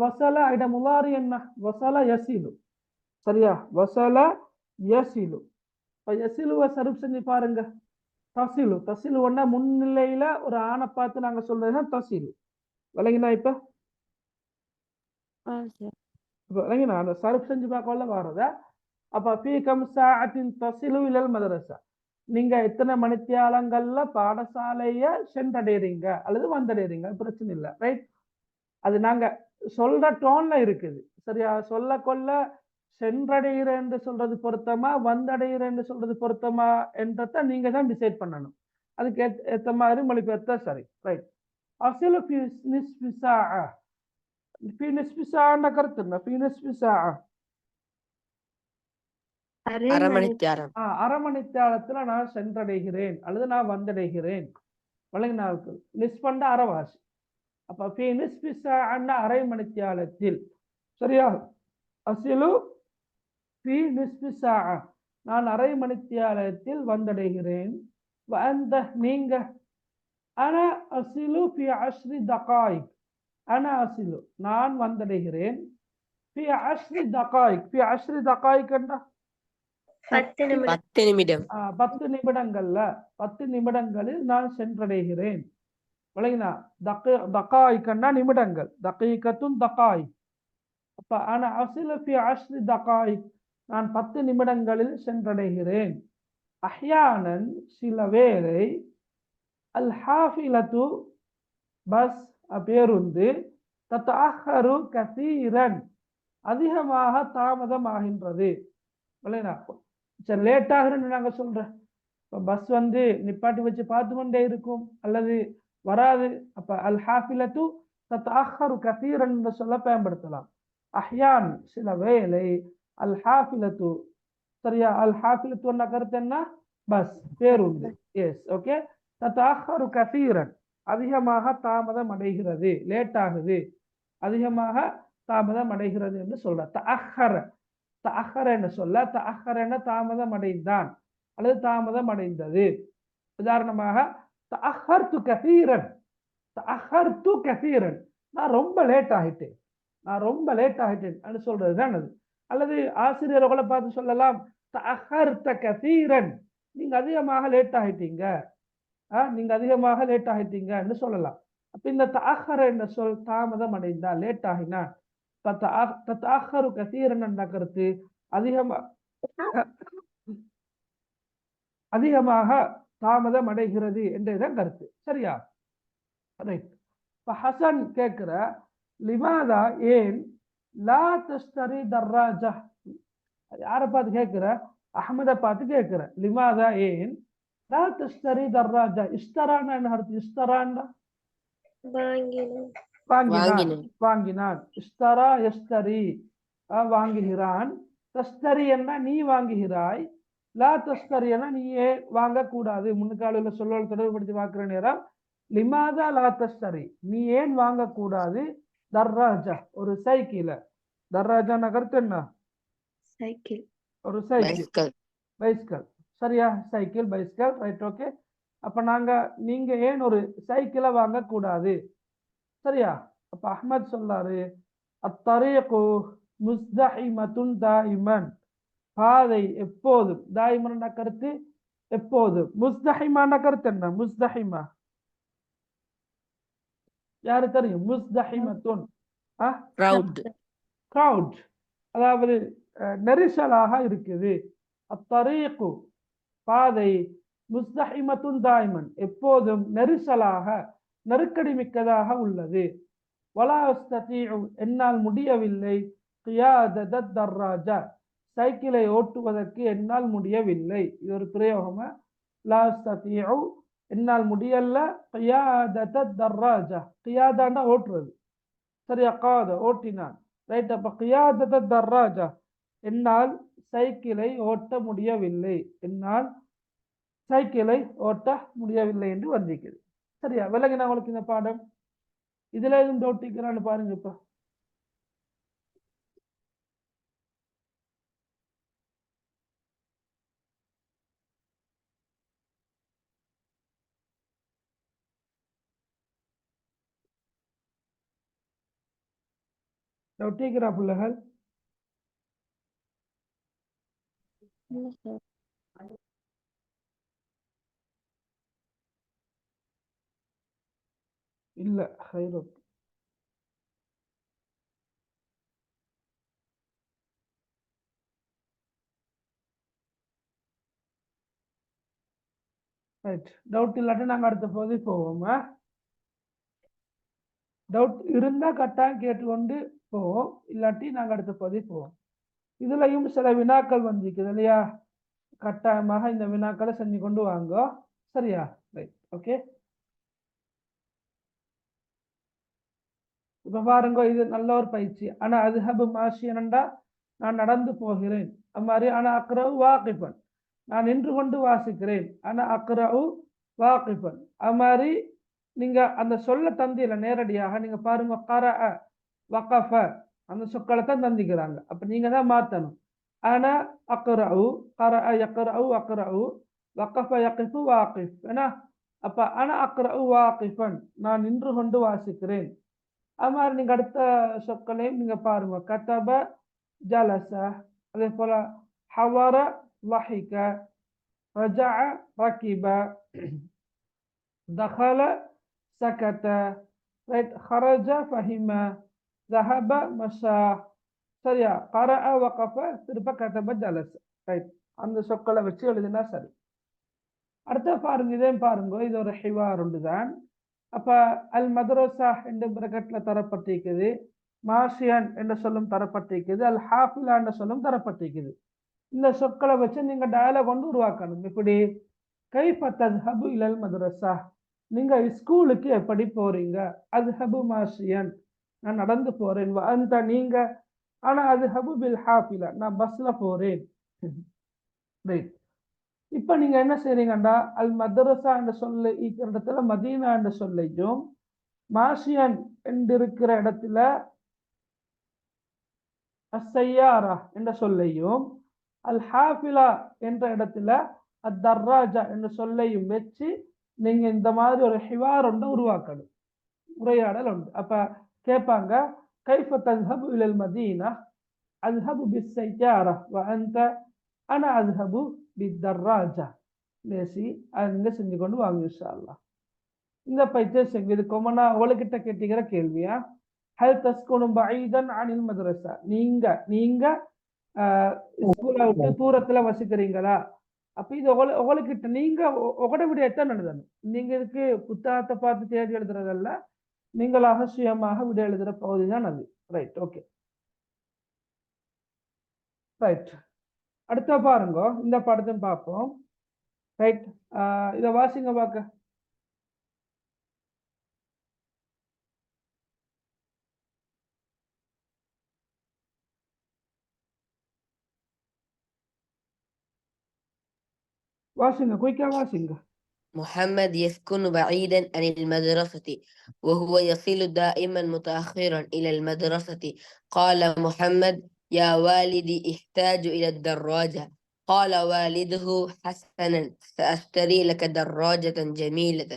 வசல இட முலாரி என்ன, வசல யசிலு. சரியா, வசல யசிலு. இப்ப யசிலுவை சருப் செஞ்சு பாருங்க. தசிலு, தசிலு ஒன்னா முன்னிலையில ஒரு ஆணை பார்த்து நாங்க சொல்றதுன்னா தசிலு. விளங்கினா இப்ப விளங்கினா அந்த சருப் செஞ்சு பார்க்கல வாரத. அப்ப ஃபீ கம் சாஅத்தின் தஸிலு இலல் மதரசா நீங்க எத்தனை மணித்தியாலங்கள்ல பாடசாலைய சென்றடைறீங்க அல்லது வந்தடைறீங்க, பிரச்சனை இல்லை. ரைட். அது நாங்க சொல்ற டோன்ல இருக்குது. சரியா, சொல்ல கொள்ள சென்றடைகிற என்று சொல்றது பொருத்தமா, வந்தடைகிற என்று சொல்றது பொருத்தமா என்றத நீங்க தான் டிசைட் பண்ணணும். அதுக்கு ஏத்த மாதிரி மொழிபெயர்த்தா சரி. ரைட். அசிலு ஃபீ நிஸ்ஃபி சாஅ. ஃபீ நிஸ்ஃபி சாஅ கருத்து என்ன, ஃபீ நிஸ்ஃபி சாஅ அரை மணித்தியாலம். அரை மணித்தியாலத்துல நான் சென்றடைகிறேன் அல்லது நான் வந்தடைகிறேன். வழங்கினாருக்கு நிஸ்பண்ட அரைவாசி. அப்ப ஃபீ நிஸ்ஃபி சாஅ அரை மணித்தியாலத்தில். சரியா, அசிலு ஃபீ நிஸ்ஃபி சாஅ நான் அரை மணித்தியாலத்தில் வந்தடைகிறேன். வஅன்த நீங்க, அனா அசிலு ஃபீ 10 தகாயிக். அனா அசிலு நான் வந்தடைகிறேன். في 10 دقائق في 10 دقائق என்றா 10 நிமிடம் 10 நிமிடம் 10 நிமிடங்கள்ல 10 நிமிடங்களில் நான் சென்றடைகிறேன். விளங்கினா? தகாய்க்கன்னா நிமிடங்கள், தகீகத்துன் தகாய். அப்ப ஆனா அசில ஃபி 10 தகாயிக், நான் 10 நிமிடங்களில் சென்றடைகிறேன். அஹ்யானன் சில வேளை, அல் ஹாஃபிலத்து பஸ் பேருந்து, தத்தஅஹரு கசீரன் அதிகமாக தாமதமாகின்றது. விளங்கினா? சரி, லேட் ஆகுறேன்னு நாங்க சொல்றேன். இப்போ பஸ் வந்து நிப்பாட்டி வச்சு பார்த்து கொண்டே இருக்கும் அல்லது வராது. அப்ப அல் ஹாஃபிலத்து தத்தஅஹரு கசீரன் என்ற சொல்ல பயன்படுத்தலாம். அஹ்யான் சில வேளை, அல் ஹாஃபிலத்து, சரியா? அல் ஹாஃபிலத்து என்ற கருத்து என்ன? பஸ் பேருந்து. S, okay. தத்தஅஹரு கசீரன் அதிகமாக தாமதம் அடைகிறது, லேட் ஆகுது, அதிகமாக தாமதம் அடைகிறது என்று சொல்ற. தஅஹர தஅஹர என்ன சொல்ல, தஅஹர என்ன தாமதம் அடைந்தான் அல்லது தாமதம் அடைந்தது. உதாரணமாக தஅஹர்து கசீரன், தஅஹர்து கசீரன், நான் ரொம்ப லேட் ஆகிட்டேன், நான் ரொம்ப லேட் ஆகிட்டேன் என்று சொல்றது தான் அது. அல்லது ஆசிரியர்களை பார்த்து சொல்லலாம், தஅஹர்த கசீரன், நீங்க அதிகமாக லேட் ஆகிட்டீங்க, நீங்க அதிகமாக லேட் ஆகிட்டீங்க என்று சொல்லலாம். அப்ப இந்த தஅஹர என்ற சொல் தாமதம் அடைந்தா, லேட் ஆகினா, தத்தஅஹரு கசீரன் என்ற கருத்து அதிகமாக தாமதம் அடைகிறது என்றதான் கருத்து. சரியா? ரைட். இப்ப ஹசன் கேட்கிற, லிமாதா ஏன் லா தஸ்தரி தர்ராஜா, யாரை பார்த்து கேட்கிற? அஹமதை பார்த்து கேட்கிற. லிமாதா ஏன் லா தஸ்தரி தர்ராஜா, இஸ்தரான்னா என்ன அர்த்தம்? இஸ்தரான்னா வாங்கினான், வாங்கினான். இஸ்தரா யஸ்தரி, வாங்குகிறான். தஸ்தரி என்ன நீ வாங்குகிறாய், லா தஸ்தரி என்ன நீயே வாங்கக்கூடாது. முன்னுக்கால சொல்லல் தொடர்புபடுத்தி பார்க்கிற நேரம், லிமாதா லா தஸ்தரி, நீ ஏன் வாங்கக்கூடாது தர்ராஜா, ஒரு சைக்கிள. தர்ராஜா கருத்து என்ன? சைக்கிள். ஒரு சைக்கிள், பைஸ்கல். சரியா? Cycle, bicycle. Right, okay. அப்ப நீங்க ஏன் ஒரு சைக்கிளை வாங்கக்கூடாது? சரியா? அப்ப அஹ்மத் சொல்லாரு, அத்தரீகு முஸ்தஹிமத்துன் தாயிமன், பாதை எப்போதும், தாயிமன் கருத்து எப்போதும், முஸ்தஹிமான கருத்து என்ன? முஸ்தஹிமா யாரு தெரியும்? முஸ்தஹிமத்துன் கிரவுட், அதாவது நெரிசலாக இருக்குது. அத்தரீகு பாதை, முஸ்தஹிமத்துன் தாயிமன் எப்போதும் நெரிசலாக, நெருக்கடி மிக்கதாக உள்ளது. வலா அஸ்ததீஉ என்னால் முடியவில்லை, கியாதத தர்ராஜா சைக்கிளை ஓட்டுவதற்கு என்னால் முடியவில்லை. இது ஒரு பிரயோகமா? லா அஸ்ததீஉ என்னால் முடியல, கியாதத தர்ராஜா, கியாதாண்டா ஓட்டுறது. சரியா? காத ஓட்டினான். ரைட். அப்ப கியாதத தர்ராஜா என்னால் சைக்கிளை ஓட்ட முடியவில்லை, என்னால் சைக்கிளை ஓட்ட முடியவில்லை என்று வந்திருக்கிறது. சரியா? விலகினா உங்களுக்கு இந்த பாடம்? இதுல எதுவும் டவுட்டிக்கிறான்னு பாருங்க. இப்ப டவுட்டிக்கிறா பிள்ளைகள்? இல்ல. ஹைரோ ரைட். டவுட் இல்லாட்டி நாங்க அடுத்த பகுதி போவோமா? டவுட் இருந்தா கட்டாயம் கேட்டுக்கொண்டு போவோம், இல்லாட்டி நாங்க அடுத்த பகுதி போவோம். இதுலயும் சில வினாக்கள் வந்திருக்குது இல்லையா? கட்டாயமாக இந்த வினாக்களை செஞ்சு கொண்டு வாங்க. சரியா? Right, okay. இப்ப பாருங்க, இது நல்ல ஒரு பயிற்சி. ஆனா அதுஹபு மாஷியனண்டா நான் நடந்து போகிறேன். அது மாதிரி ஆனா அக்ரவு வாக்கிஃபன், நான் நின்று கொண்டு வாசிக்கிறேன். ஆனா அக்ரவு வாக்கிஃபன். அது மாதிரி நீங்க அந்த சொல்ல தந்தியில நேரடியாக நீங்க பாருங்க, கரஅ வகஃப அந்த சொற்களை தான் தந்திக்கிறாங்க. அப்ப நீங்க தான் மாத்தணும். ஆனா அக்ரவு, கரஅ யக்ரவு அக்ரவு, வகஃப யகிஃபு வாகிஃப். ஏன்னா அப்ப ஆனா அக்ரவு வாகிஃபன், நான் நின்று கொண்டு வாசிக்கிறேன். அது மாதிரி நீங்க அடுத்த சொற்களையும் நீங்க பாருங்க. கதப ஜலச, அதே போல ஹவர லஹிக, ரஜஅ ரகிப, தஹல சகத, ரைட், ஹரஜ ஃபஹிம, ذهب மஷா, சரியா, கரஅ வகஃப, திருப்ப கதப ஜலச. ரைட், அந்த சொற்களை வச்சு எழுதினா சரி. அடுத்த பாருங்க, இதையும் பாருங்க, இது ஒரு ஹிவார் உண்டு தான். அப்ப அல் மதரசா என்ற பிரகட்ல தரப்பட்டிருக்குது, மாசியன் என்ற சொல்லும் தரப்பட்டிருக்குது, அல் ஹாஃபிலா என்ற சொல்லும் தரப்பட்டிருக்குது. இந்த சொற்களை வச்சு நீங்க டயலாக் கொண்டு உருவாக்கணும். இப்படி கைஃப தஸ்ஹபு இலல் மதரசா, நீங்க ஸ்கூலுக்கு எப்படி போறீங்க? அஸ்ஹபு மாசியன், நான் நடந்து போறேன். அந்த நீங்க, ஆனா அஸ்ஹபு பில் ஹாஃபிலா, நான் பஸ்ல போறேன். ரைட். இப்ப நீங்க என்ன செய்றீங்கண்டா, அல் மதரசா என்ற சொல்ல இருக்கிற இடத்துல மதீனா என்ற சொல்லையும், மாசியன் என்று இருக்கிற இடத்துல அஸ்ஸையாரா என்ற சொல்லையும், அல் ஹாஃபிலா என்ற இடத்துல அத்தர்ராஜா என்ற சொல்லையும் வச்சு நீங்க இந்த மாதிரி ஒரு ஹிவார் ஒன்று உருவாக்கணும், உரையாடல் உண்டு. அப்ப கேட்பாங்க, கைஃப தஸ்ஹபு இலல் மதீனா? அஸ்ஹபு பிஸ்ஸையாரா வ அன்த? அனா அஸ்ஹபு பித்தர்ராஜா. பேசி அங்க செஞ்சு கொண்டு வாங்க இன்ஷா அல்லாஹ். இந்த பயிற்சியை செய்யுங்க. இது கொமனா உங்ககிட்ட கேட்டுக்கிற கேள்வியா? ஹல் தஸ்குனு பஈதன் அனில் மதரசா, நீங்க நீங்க ஸ்கூலை விட்டு தூரத்துல வசிக்கிறீங்களா? அப்ப இது உங்ககிட்ட நீங்க உங்களோட விடையத்தான் எழுதணும். நீங்க இதுக்கு புத்தகத்தை பார்த்து தேடி எழுதுறதல்ல, நீங்களாக சுயமாக விடை எழுதுற பகுதி தான் அது. Right, okay, right. அடுத்த பாருங்க, இந்த படத்தையும் பார்ப்போம். ரைட், இதை வாசிங்க பார்க்க. வாசிங்க, குயிக்கா வாசிங்க. محمد يسكن بعيدا عن المدرسة وهو يصل دائما متأخرا إلى المدرسة. قال محمد: يا والدي احتاج إلى الدراجة. قال والده: حسنا، سأشتري لك دراجة جميلة.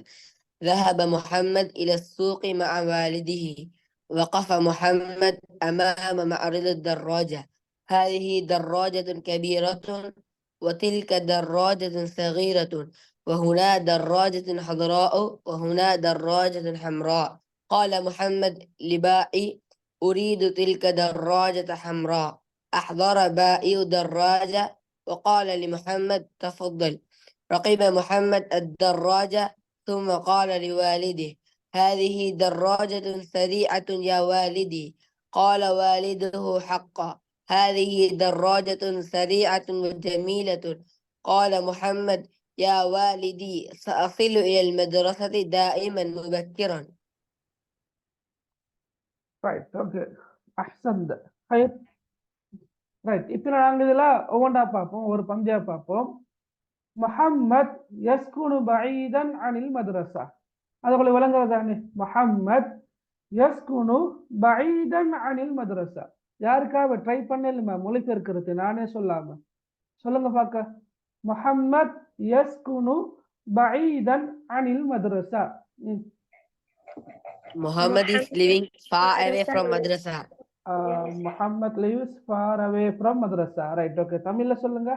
ذهب محمد إلى السوق مع والده. وقف محمد أمام معرض الدراجة. هذه دراجة كبيرة، وتلك دراجة صغيرة، وهنا دراجة حمراء، وهنا دراجة حمراء. قال محمد لبائي: أريد تلك دراجة حمراء. أحضر بائي دراجة وقال لمحمد: تفضل. ركب محمد الدراجة ثم قال لوالده: هذه دراجة سريعة يا والدي. قال والده: حقا، هذه دراجة سريعة وجميلة. قال محمد: يا والدي سأصل إلى المدرسة دائما مبكرا. ரைட், ஓகே, அஹ்சன்த், ஹைர். ரைட், இப்போ நாங்கள் இதில் ஒவ்வொன்றா பார்ப்போம், ஒரு பந்தியா பார்ப்போம். முஹம்மத் யஸ்குனு பஈதன் அனில் மதரசா, அது உங்களுக்கு விளங்குறதானே? முஹம்மத் யஸ்குனு பஈதன் அனில் மதரசா. யாருக்காக ட்ரை பண்ணலுமா மொழிபெயர்க்கிறது நானே சொல்லாம? சொல்லுங்க பார்க்க. முஹம்மத் யஸ்குனு பஈதன் அனில் மதரசா. Muhammad is living far away from madrasa. Muhammad lives far away from madrasa. Right, okay. தமிழ்ல சொல்லுங்க.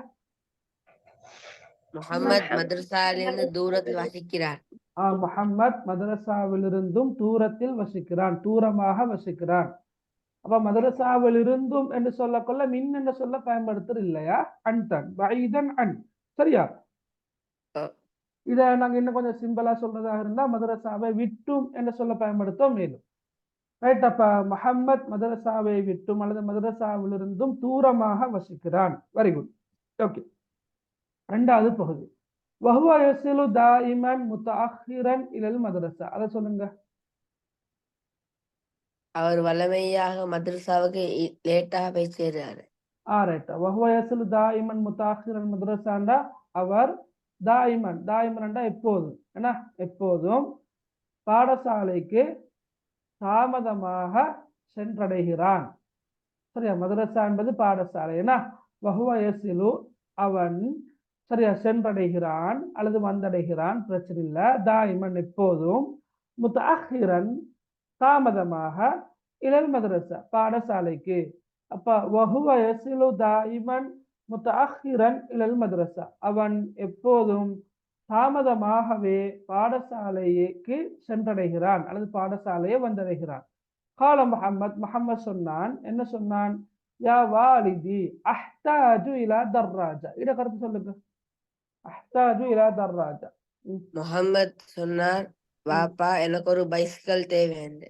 முஹம்மத் மதரசாவிலிருந்து தூரத்தில் வசிக்கிறார். முஹம்மத் மதரசாவிலிருந்தும் தூரத்தில் வசிக்கிறான், தூரமாக வசிக்கிறான். அப்ப மதரசாவில் இருந்தும் என்று சொல்லக்கொள்ள மின் என்று சொல்ல பயன்படுத்துறது இல்லையா? அன்தன் பஈதன் அன், சரியா? இதை நாங்க இன்னும் கொஞ்சம் சிம்பிளா சொல்றதாக இருந்தா மதரசாவை விட்டும் என்று சொல்ல பயன்படுத்தோம் மேலும். ரைட், அப்ப முஹம்மத் மதரசாவை விட்டும் அல்லது மதரசாவிலிருந்தும் தூரமாக வசிக்கிறான். Very good, okay. ரெண்டாவது பகுதி, வஹுவ யஸிலு தாயிமன் முத்தஅஹிரன் இலல் மதரசா, அதை சொல்லுங்க. அவர் வல்லமையாக மதரசாவுக்கு லேட்டாக போய் சேர்றாரு. ரைட், வஹுவ யஸிலு தாயிமன் முத்தஅஹிரன் மதரசாண்டா அவர் தாயிமன், தாயிமன்டா எப்போதும், என்ன, எப்போதும் பாடசாலைக்கு தாமதமாக சென்றடைகிறான். சரியா, மதரசா என்பது பாடசாலை. என்ன, வஹுவ யஸிலு அவன், சரியா, சென்றடைகிறான் அல்லது வந்தடைகிறான், பிரச்சனை இல்லை. தாயிமன் எப்போதும், முத்தஅஹிரன் தாமதமாக இலல் மதரசா பாடசாலைக்கு. அப்ப வஹுவ யஸிலு தாயிமன் முத்தஅஹிரன் இலல் மதரசா, அவன் எப்போதும் தாமதமாகவே பாடசாலைக்கு சென்றடைகிறான் அல்லது பாடசாலையை வந்தடைகிறான். கால முஹம்மத், முஹம்மத் சொன்னான், என்ன சொன்னான்? யா வாலிதி அஹ்தாஜு இலா தர்ராஜா. இட கருத்து சொல்லுங்க. அஹ்தாஜு இலா தர்ராஜா. முகம்மது சொன்னார், வாப்பா எனக்கு ஒரு பைசிக்கல் தேவை என்று.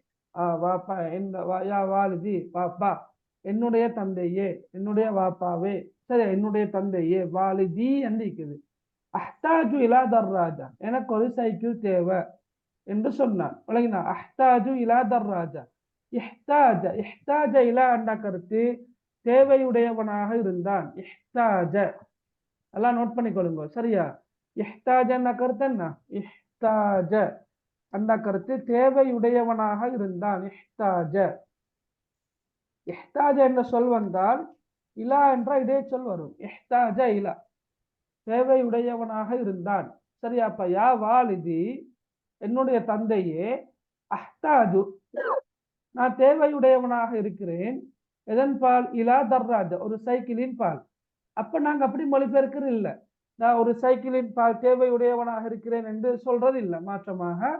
வாப்பா யா வாலிதி, வாப்பா என்னுடைய தந்தையே, என்னுடைய வாப்பாவே, சரி என்னுடைய தந்தையே, வாலிதி என்று இருக்குது. அஹ்தாஜு இலா தர்ராஜா, எனக்கு ஒரு சைக்கிள் தேவை என்று சொன்னான். விளங்கினா? அஹ்தாஜு இலா தர்ராஜா. இஹ்தாஜ, இஹ்தாஜ இலா என்ற கருத்து தேவையுடையவனாக இருந்தான். இஹ்தாஜ எல்லாம் நோட் பண்ணிக்கொள்ளுங்க. சரியா? இஹ்தாஜ என்ற கருத்து என்ன? இஹ்தாஜ அந்த கருத்து தேவையுடையவனாக இருந்தான். இஹ்தாஜ, இஹ்தாஜ என்ற சொல் வந்தால் இலா என்ற இதே சொல் வரும். இஹ்தாஜ இலா, தேவையுடையவனாக இருந்தான். சரியா? அப்ப யா வாலிதி, என்னுடைய தந்தையே, அஹ்தாஜு நான் தேவையுடையவனாக இருக்கிறேன். எதன் பால்? இலா தர்ராஜ, ஒரு சைக்கிளின் பால். அப்ப நாங்க அப்படி மொழிபெயர்க்கிறது இல்லை. நான் ஒரு சைக்கிளின் பால் தேவையுடையவனாக இருக்கிறேன் என்று சொல்றது இல்லை. மாற்றமாக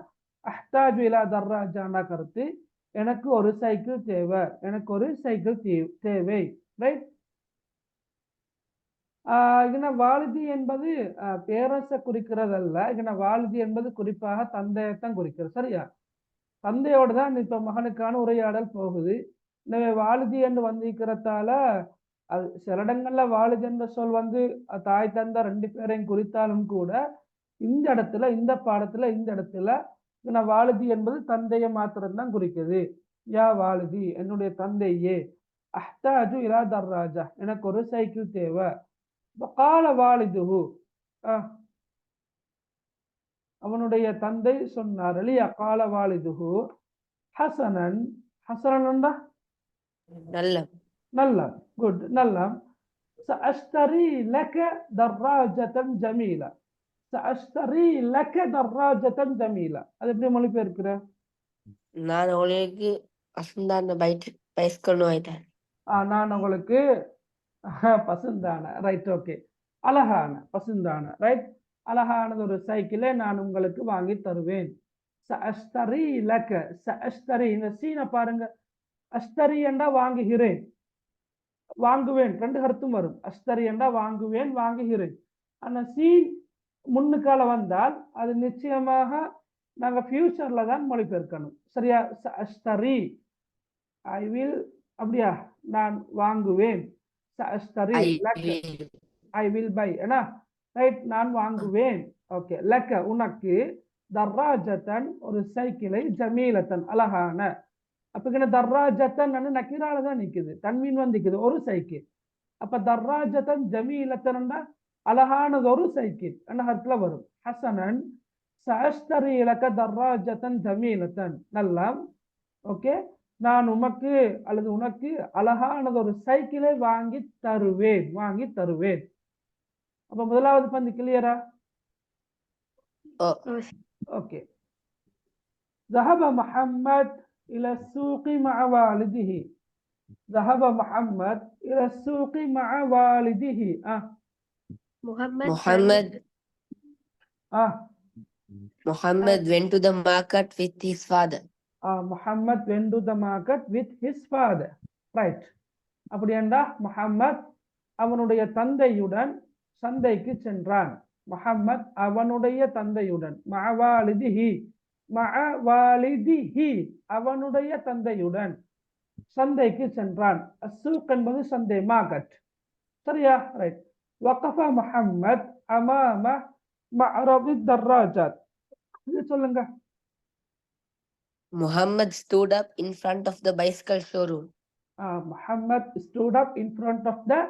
அஹ்தாஜு இலா தர்ராஜான கருத்து எனக்கு ஒரு சைக்கிள் தேவை, எனக்கு ஒரு சைக்கிள் தேவை. ரைட்? இங்கன வாலிதி என்பது பேரரசை குறிக்கிறதல்ல. இங்கன வாலிதி என்பது குறிப்பாக தந்தையத்தான் குறிக்கிறது. சரியா? தந்தையோடு தான் இப்ப மகனுக்கான உரையாடல் போகுது. எனவே வாலிதி என்று வந்திருக்கிறதால அது சில இடங்கள்ல வாலிதி என்ற சொல் வந்து தாய் தந்தை ரெண்டு பேரையும் குறித்தாலும் கூட இந்த இடத்துல, இந்த பாடத்துல, இந்த இடத்துல வாலிதி என்பது தந்தையை மாத்திரம்தான் குறிக்குது. யா வாலிதி, என்னுடைய தந்தையே, அஹ்தாஜு இலா தர்ராஜா, எனக்கு ஒரு சைக்கிள் தேவை. கால வாலிதுஹு, அவனுடைய தந்தை சொன்னார். இல்லையா? கால வாலிதுஹு ஹசனன், ஹசனன் நல்ல நல்ல, குட், நல்ல. சஅஷ்தரி லக தர்ராஜதன் ஜமீலா, சஅஷ்தரி லக தர்ராஜதன் ஜமீலா. அது எப்படி மொழிபெயர்க்கிற? நான் உங்களுக்கு பசந்தான பைஸ்கல் வாங்கிட்டேன். நான் உங்களுக்கு பசுந்தான, ரைட், ஓகே, அழகான பசுந்தான, ரைட், அழகானது ஒரு சைக்கிளை நான் உங்களுக்கு வாங்கி தருவேன். சஅஷ்தரி லக, சஅஷ்தரி, இந்த சீனை பாருங்க. அஷ்தரி என்றா வாங்குகிறேன், வாங்குவேன், ரெண்டு கருத்தும் வரும். அஷ்தரி என்றா வாங்குவேன், வாங்குகிறேன். ஆனா சீன் முன்னுக்கால வந்தால் அது நிச்சயமாக நாங்க ஃபியூச்சர்ல தான் மொழிபெயர்க்கணும். சரியா? அஷ்தரி, ஐ வில், அப்படியா, நான் வாங்குவேன். அஷ்தரி லக்க, ஐ வில் பை, ஏன்னா ரைட், நான் வாங்குவேன். ஓகே. லக்க உனக்கு, தர்ராஜத்தன் ஒரு சைக்கிளை, ஜமீலத்தன் அழகான. அப்ப தர்ராஜத்தன் நக்கீரால தான் நிக்குது, தன்மீன் வந்து நிக்குது, ஒரு சைக்கிள். அப்ப தர்ராஜத்தன் ஜமீலத்தன் அழகானது ஒரு சைக்கிள் என்ன அர்த்தத்துல வரும்? ஹசனன் சஅஷ்தரி லக தர்ராஜத்தன் ஜமீலத்தன், நல்லா, ஓகே, நான் உமக்கு அல்லது உனக்கு அழகானது ஒரு சைக்கிளை வாங்கி தருவேன், வாங்கி தருவேன். அப்ப முதலாவது பந்து கிளியரா? Okay. ذهب محمد إلى السوق مع والده. ذهب محمد إلى السوق مع والده. Muhammad went to the market with his father. Muhammad went to the market with his father. Right. அப்படி என்றா முஹம்மத் அவனுடைய தந்தையுடன் சந்தைக்கு சென்றான். முஹம்மத் அவனுடைய தந்தையுடன், மஅவாலிதிஹி, மஅவாலிதிஹி அவனுடைய தந்தையுடன் சந்தைக்கு சென்றான். அஸ்ஸூக் என்பது சந்தை, மார்க்கெட். சரியா? ரைட். வகஃப முஹம்மத் அமாம மஅரதி தர்ராஜாத். இது சொல்லுங்க. Muhammad stood up in front of the bicycle showroom. Muhammad stood up in front of the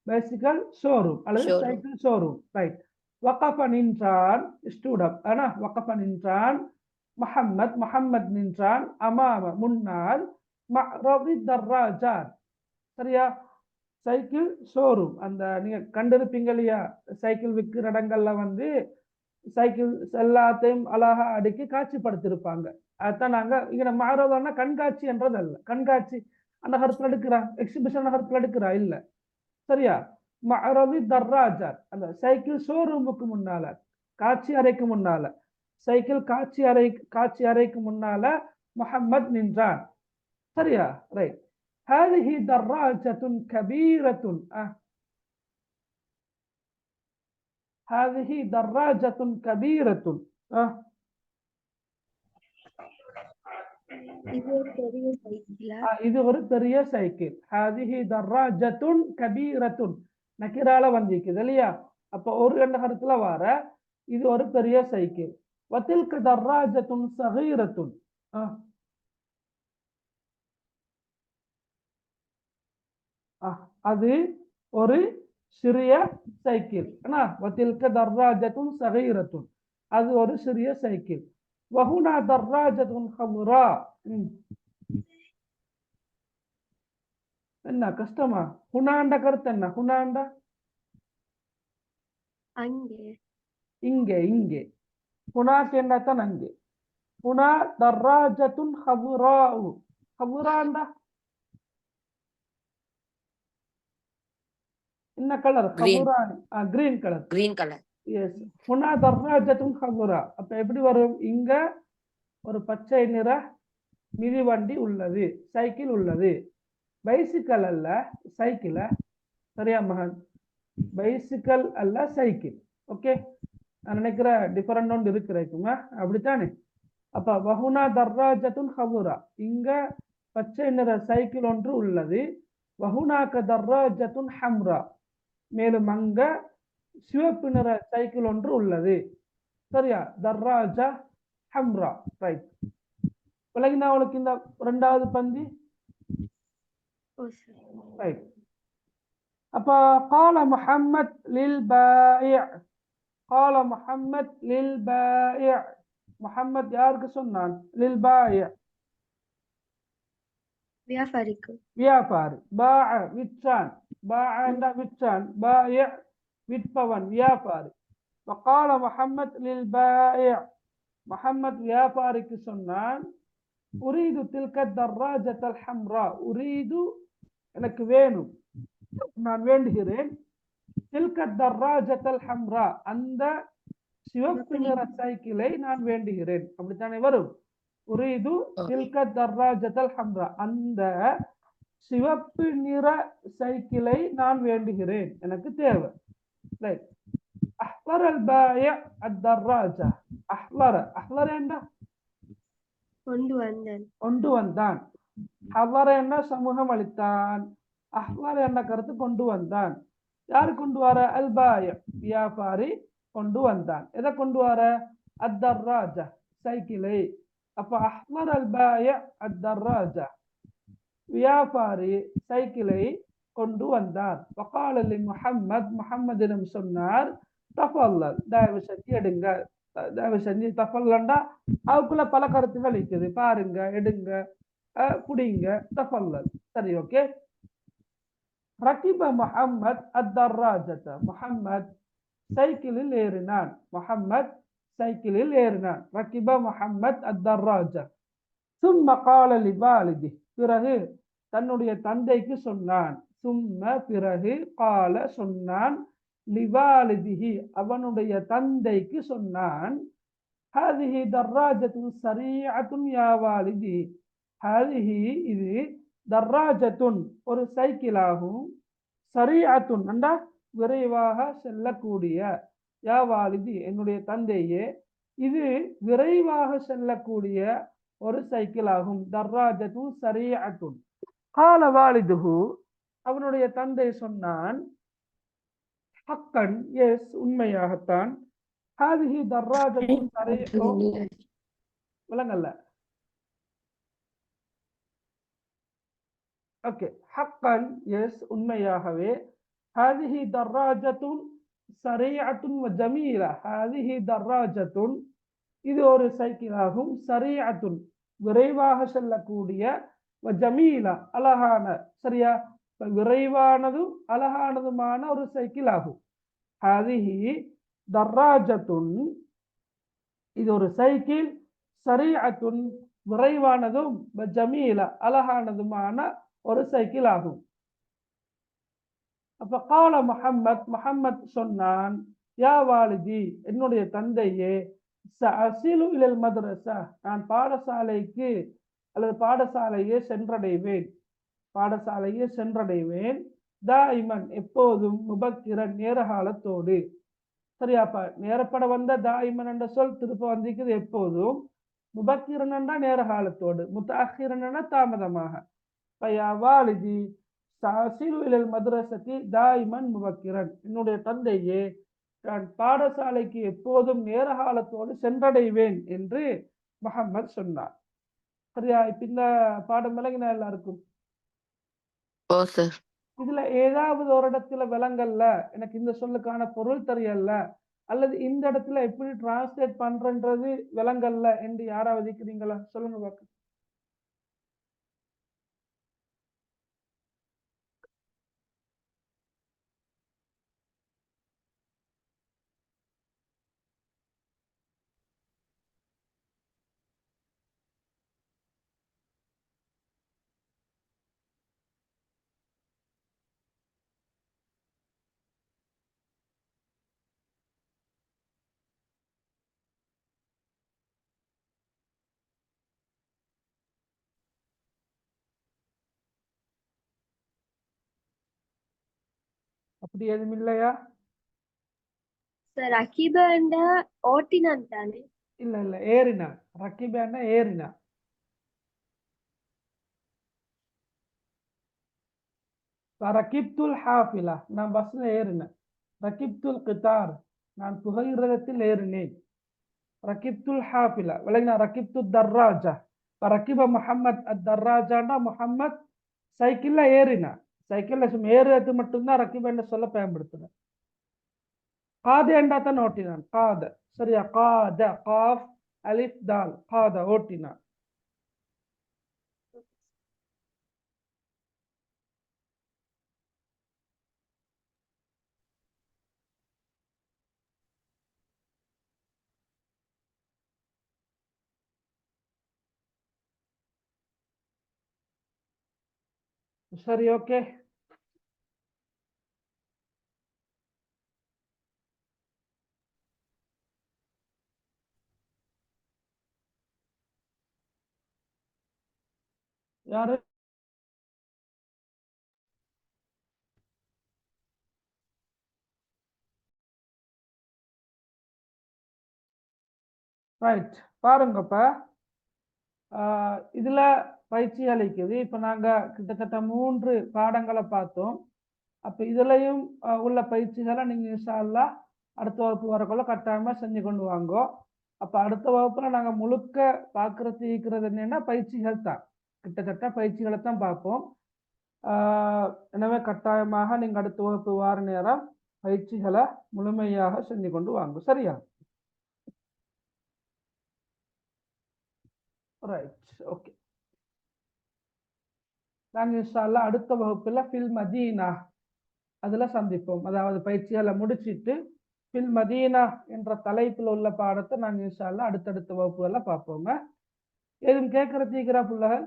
bicycle showroom அல்லது cycle showroom. Right. வகஃப நின்றான், stood up, ஆனா வகஃப நின்றான். முஹம்மத் நின்றான். அமாம முன்னால், மஅரதி தர்ராஜாத், சரியா? Cycle showroom. அந்த நீங்க கண்டிருப்பீங்க இல்லையா, சைக்கிள் விற்கிற இடங்கள்ல வந்து சைக்கிள் எல்லாத்தையும் அழகா அடுக்கி காட்சிப்படுத்திருப்பாங்க. அதான் நாங்க இங்க மாறதான கண்காட்சி என்றது அல்ல. கண்காட்சி அந்த கருத்துல எடுக்கிறா, எக்ஸிபிஷன் கருத்துல எடுக்கிறா இல்ல. சரியா? மஅரதி தர்ராஜாத், அந்த சைக்கிள் ஷோரூமுக்கு முன்னால, காட்சி அறைக்கு முன்னால, சைக்கிள் காட்சி அறைக்கு முன்னால முஹம்மத் நின்றான். சரியா? ரைட். هذه دراجة كبيرة. هذه دراجة كبيرة. இது ஒரு பெரிய சைக்கிளா? இது ஒரு பெரிய சைக்கிள். هذه دراجة كبيرة நக்கிரால வந்திருக்குது இல்லையா? அப்ப ஒரு என்ற கருத்துல வர இது ஒரு பெரிய சைக்கிள். وتلك دراجة صغيرة. அது ஒரு சிறிய சைக்கிள். وتلك دراجة صغيرة, அது ஒரு சிறிய சைக்கிள். وهنا دراجة خضراء. என்ன கஷ்டமா? ஹுனாண்ட கருத்து என்ன? ஹுனாண்ட அங்கே. இங்கே. இங்கே ஹுனாக்கு என்னத்தான் அங்கே. ஹுனா தர்ராஜத்துன் ஹதுராஉ. ஹதுராண்டா என்ன கலர்? ஹதுரான், green colour. Green colour. Yes. ஹுனா தர்ராஜத்துன் ஹதுரா. அப்ப எப்படி வரும்? இங்க ஒரு பச்சை நிற மிதிவண்டி உள்ளது, சைக்கிள் உள்ளது. பைசிக்கல் அல்ல, சைக்கிள். சரியா மகன்? பைசிக்கல் அல்ல, சைக்கிள். ஓகே, நான் நினைக்கிற டிஃபரெண்ட் ஒன்று இருக்குமா? அப்படித்தானே? அப்ப வஹுனா தர்ராஜத்துன் ஹதுரா, இங்க பச்சை நிற சைக்கிள் ஒன்று உள்ளது. வஹுனாக தர்ராஜத்துன் ஹம்ரா, மேலும் அங்க சிவப்பு நிற சைக்கிள் ஒன்று உள்ளது. சரியா? தர்ராஜா ஹம்ரா. ரைட். விலகினா அவளுக்கு இந்த இரண்டாவது பந்தி. ரைட். அப்ப قال محمد للبائع. قال محمد للبائع. முஹம்மத் யாருக்கு சொன்னான்? للبائع, வியாபாரிக்கு. வியாபாரி. பாஅ விற்றான். பாஅ விற்றான். பாயிஅ விற்பவன், வியாபாரி. وقال محمد للبائع, முஹம்மத் வியாபாரிக்கு சொன்னான், உரீது தில்க தர்ராஜத்தல் ஹம்ரா. உரீது எனக்கு வேணும், நான் வேண்டுகிறேன். தில்க தர்ராஜத்தல் ஹம்ரா, அந்த சிவப்பு நிற சைக்கிளை நான் வேண்டுகிறேன். அப்படித்தானே வரும்? உரீது தில்க தர்ராஜத்தல் ஹம்ரா, அந்த சிவப்பு நிற சைக்கிளை நான் வேண்டுகிறேன், எனக்கு தேவை. ரைட். அஹ்லர அல் பாயிஅ அத்-தர்ராஜா. அஹ்லர, அஹ்லர என்ன? கொண்டு வந்தான். கொண்டு வந்தான். ஹலர என்ன? சமூகம் அளித்தான். அஹ்லர என்ன கருத்து? கொண்டு வந்தான். யாரு கொண்டு வர? அல் பாயிஅ, வியாபாரி கொண்டு வந்தான். எதை கொண்டு வர? அத்-தர்ராஜா, சைக்கிளை. அப்ப அஹ்லர அல் பாயிஅ அத்-தர்ராஜா, வியாபாரி சைக்கிளை கொண்டு வந்தார். வகால லி முஹம்மத், முஹம்மதிடம் சொன்னார், தஃபல்லல், தயவு செஞ்சு எடுங்க. தயவு செஞ்சு தஃபல்லண்டா அதுக்குள்ள பல கருத்துகள் இருக்குது, பாருங்க, எடுங்க, குடிங்க. தஃபல்லல். சரி, ஓகே. ரகிப முஹம்மத் அத்-தர்ராஜத. முஹம்மத் சைக்கிளில் ஏறினான். முஹம்மத் சைக்கிளில் ஏறினான். ரகிப முஹம்மத் அத்-தர்ராஜா. சும்ம கால லிவாலிதி, பிறகு தன்னுடைய தந்தைக்கு சொன்னான். சும்ம பிறகு, கால சொன்னான், லிவாலிதிஹி அவனுடைய தந்தைக்கு சொன்னான். ஹாதிஹி தர்ராஜத்துன் சரீஅத்துன் யா வாலிதி. ஹாதிஹி இது, தர்ராஜத்துன் ஒரு சைக்கிளாகும், சரீஅத்துன் அண்டா விரைவாக செல்லக்கூடிய, யா வாலிதி என்னுடைய தந்தையே, இது விரைவாக செல்லக்கூடிய ஒரு சைக்கிள் ஆகும். தர்ராஜத்துன் சரீஅத்துன். கால வாலிதுஹு அவனுடைய தந்தை சொன்னான், ஹக்கன் எஸ் உண்மையாகத்தான். ஹாதிஹி தர்ராஜத்துன் சரீஅத்துன் விளங்கல்ல. ஓகே, ஹக்கன் எஸ் உண்மையாகவே. ஹாதிஹி தர்ராஜத்துன் சரீஅத்துன் வ ஜமீலா. ஹாதிஹி தர்ராஜத்துன் இது ஒரு சைக்கிள் ஆகும், சரீஅத்துன் விரைவாக செல்லக்கூடிய, வ ஜமீலா அழகான. சரியா? விரைவானதும் அழகானதுமான ஒரு சைக்கிள் ஆகும். ஹாதிஹி தர்ராஜத்துன் இது ஒரு சைக்கிள், சரீஅத்துன் விரைவானதும் ஜமீல அழகானதுமான ஒரு சைக்கிள் ஆகும். அப்ப கால முஹம்மத் சொன்னான், யா வாலிதி, என்னுடைய தந்தையே, சஅசிலு இலல் மദ്രஸா, நான் பாடசாலைக்கு அல்லது பாடசாலையே சென்றடைவேன், தாயிமன் எப்போதும், முபக்கிரன் நேரகாலத்தோடு. சரியாப்பா, நேரப்பட வந்த தாயிமன் என்ற சொல் திருப்ப வந்திருக்குது எப்போதும், முபக்கிரன் என்றா நேர காலத்தோடு, முத்தஅக்கிரன் தாமதமாக. யா வாலிதி சஅசிலு இலல் மദ്രஸதி தாயிமன் முபக்கிரன், என்னுடைய தந்தையே, நான் பாடசாலைக்கு எப்போதும் நேர காலத்தோடு சென்றடைவேன் என்று முஹம்மது சொன்னார். சரியா? இப்ப இந்த பாடம் விளங்கினா எல்லாருக்கும்? ஓ சார். இதுல ஏதாவது ஒரு இடத்துல விளங்கல்ல, எனக்கு இந்த சொல்லுக்கான பொருள் தெரியல, அல்லது இந்த இடத்துல எப்படி டிரான்ஸ்லேட் பண்றன்றது விளங்கல்ல என்று யாராவது இருக்கிறீங்களா? சொல்லுங்க பாக்க. அப்படி எதுவும் இல்லையா? சார் ரகீபண்டா ஓட்டினான் தானே? இல்ல ஏறினா. ரக்கிபேன்னா ஏறினா. ரகிப்துல் ஹாஃபிலா, நான் பஸ்ல ஏறினேன். ரகிப்துல் கிதார், நான் புகையிரதத்தில் ஏறினேன். ரகிப்துல் ஹாஃபிலா விளங்கினா. ரகிப்து தர்ராஜா, ரகிப முஹம்மத் அத்தர்ராஜாண்டா முஹம்மத் சைக்கிள்ல ஏறினா. சைக்கிள்ல சும்மா ஏறுறது மட்டும்தான் ரகிபேண்ட சொல்ல பயன்படுத்தினேன். காதேண்டா தான் ஓட்டினான். காத. சரியா? காத, காஃப் அலிஃப் தால், காத ஓட்டினான். சரி, ஓகே. யாரு? ரைட், பாருங்கப்ப. இதுல பயிற்சி அளிக்குது. இப்ப நாங்க கிட்டத்தட்ட 3 பாடங்களை பார்த்தோம். அப்ப இதுலயும் உள்ள பயிற்சிகளை நீங்க இன்ஷா அல்லாஹ் அடுத்த வகுப்பு வரக்குள்ள கட்டாயமா செஞ்சு கொண்டு வாங்கோ. அப்ப அடுத்த வகுப்புல நாங்க முழுக்க இருக்கிறது என்னன்னா பயிற்சிகள் தான். கிட்டத்தட்ட பயிற்சிகளை தான் பார்ப்போம். எனவே கட்டாயமாக நீங்க அடுத்த வகுப்பு வார நேரம் பயிற்சிகளை முழுமையாக செஞ்சு கொண்டு வாங்க. சரியா? Right, okay. நாங்க இன்ஷா அல்லாஹ் அடுத்த வகுப்புல ஃபில் மதீனா அதுல சந்திப்போம். அதாவது பயிற்சிகளை முடிச்சிட்டு ஃபில் மதீனா என்ற தலைப்பில் உள்ள பாடத்தை நாங்க இன்ஷா அல்லாஹ் அடுத்தடுத்த வகுப்புகளை பார்ப்போம். எதுவும் கேட்கறதுக்கிறா பிள்ளைகள்?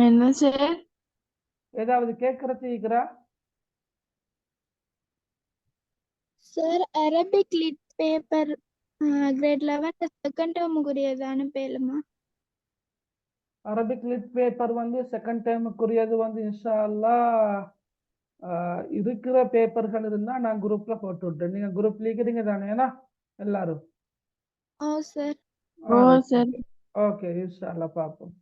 என்ன சார்? ஏதாவது கேட்கறதுக்கிறா? Sir Arabic lit paper grade 11 second டேர்முக்குரியது அனுப்பலுமா? அரபிக் லிட் பேப்பர் செகண்ட் டைமுக்குரியது இன்ஷா அல்லாஹ் இருக்கிற பேப்பர்கள் இருந்தா நான் குரூப்ல போட்டு விட்டேன். நீங்க குரூப் இருக்கிறீங்க தானே எல்லாரும்? ஓ சார். ஓ சார். ஓகே, இன்ஷா அல்லாஹ் பார்ப்போம்.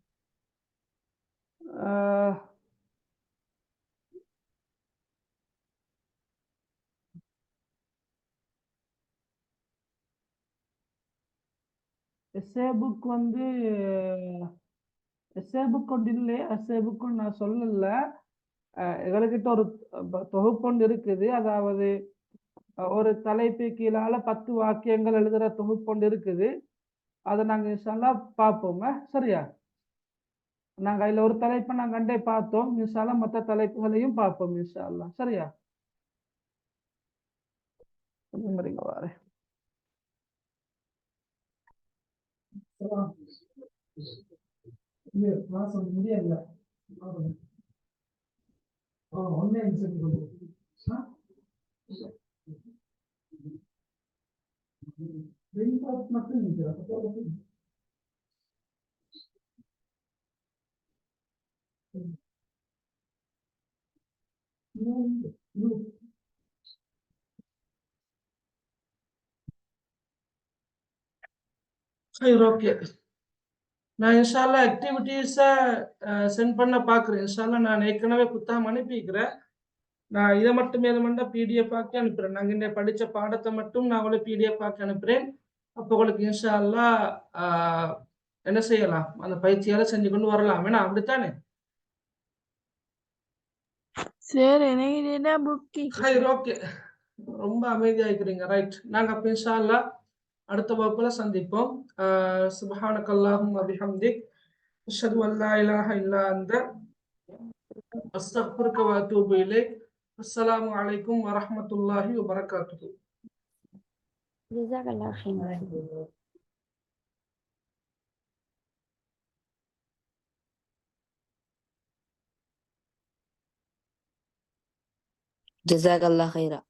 எஸ்ஏ புக் எஸ்ஏ புக் ஒன்று இல்லை. எஸ்ஏ புக் நான் சொல்லல. எங்ககிட்ட ஒரு தொகுப்பொண்டு இருக்குது. அதாவது ஒரு தலைப்பு கீழால 10 வாக்கியங்கள் எழுதுற தொகுப்பொண்டு இருக்குது. அதை நாங்க இன்ஷா அல்லாஹ் பார்ப்போங்க. சரியா? நாங்க அதுல ஒரு தலைப்பை நாங்க கண்டே பார்த்தோம். இன்ஷா அல்லாஹ் மற்ற தலைப்புகளையும் பார்ப்போம் இன்ஷா அல்லாஹ். சரியா? வாரேன். இல்ல மாசம் முடியல ஆன்லைன் மட்டும் சரி ஓகே நான் இன்ஷால்லா ஆக்டிவிட்டீஸை சென்ட் பண்ண பார்க்குறேன். இன்ஷால்லா நான் ஏற்கனவே புத்தகம் அனுப்பிக்கிறேன். நான் இதை மட்டும் மேலும் பிடிஎஃப் ஆக்கி அனுப்புறேன். நாங்கள் இந்த படித்த பாடத்தை மட்டும் நான் உங்களுக்கு பிடிஎஃப் ஆக்கி அனுப்புறேன். அப்போ உங்களுக்கு இன்ஷால்லா என்ன செய்யலாம், அந்த பயிற்சியால செஞ்சு கொண்டு வரலாம். வேணா அப்படித்தானே? சார் எனக்கு புக் சரி ஓகே, ரொம்ப அமைதியா இருக்கிறீங்க. ரைட், நாங்க அப்ப இன்ஷா அல்லாஹ் அடுத்த வகுப்புல சந்திப்போம். சுப்ஹானக அல்லாஹும்ம பிஹம்திக் அஷ்ஹது அன் லா இலாஹ இல்லா அன்த அஸ்தக்ஃபிருக வ அத்தூபு இலைக். அஸ்ஸலாமு அலைக்கும் வ ரஹ்மத்துல்லாஹி வ பரகாத்துஹு. ஜஸாக்கல்லாஹ் ஹைரன். ஜஸாக்கல்லாஹ் ஹைரா.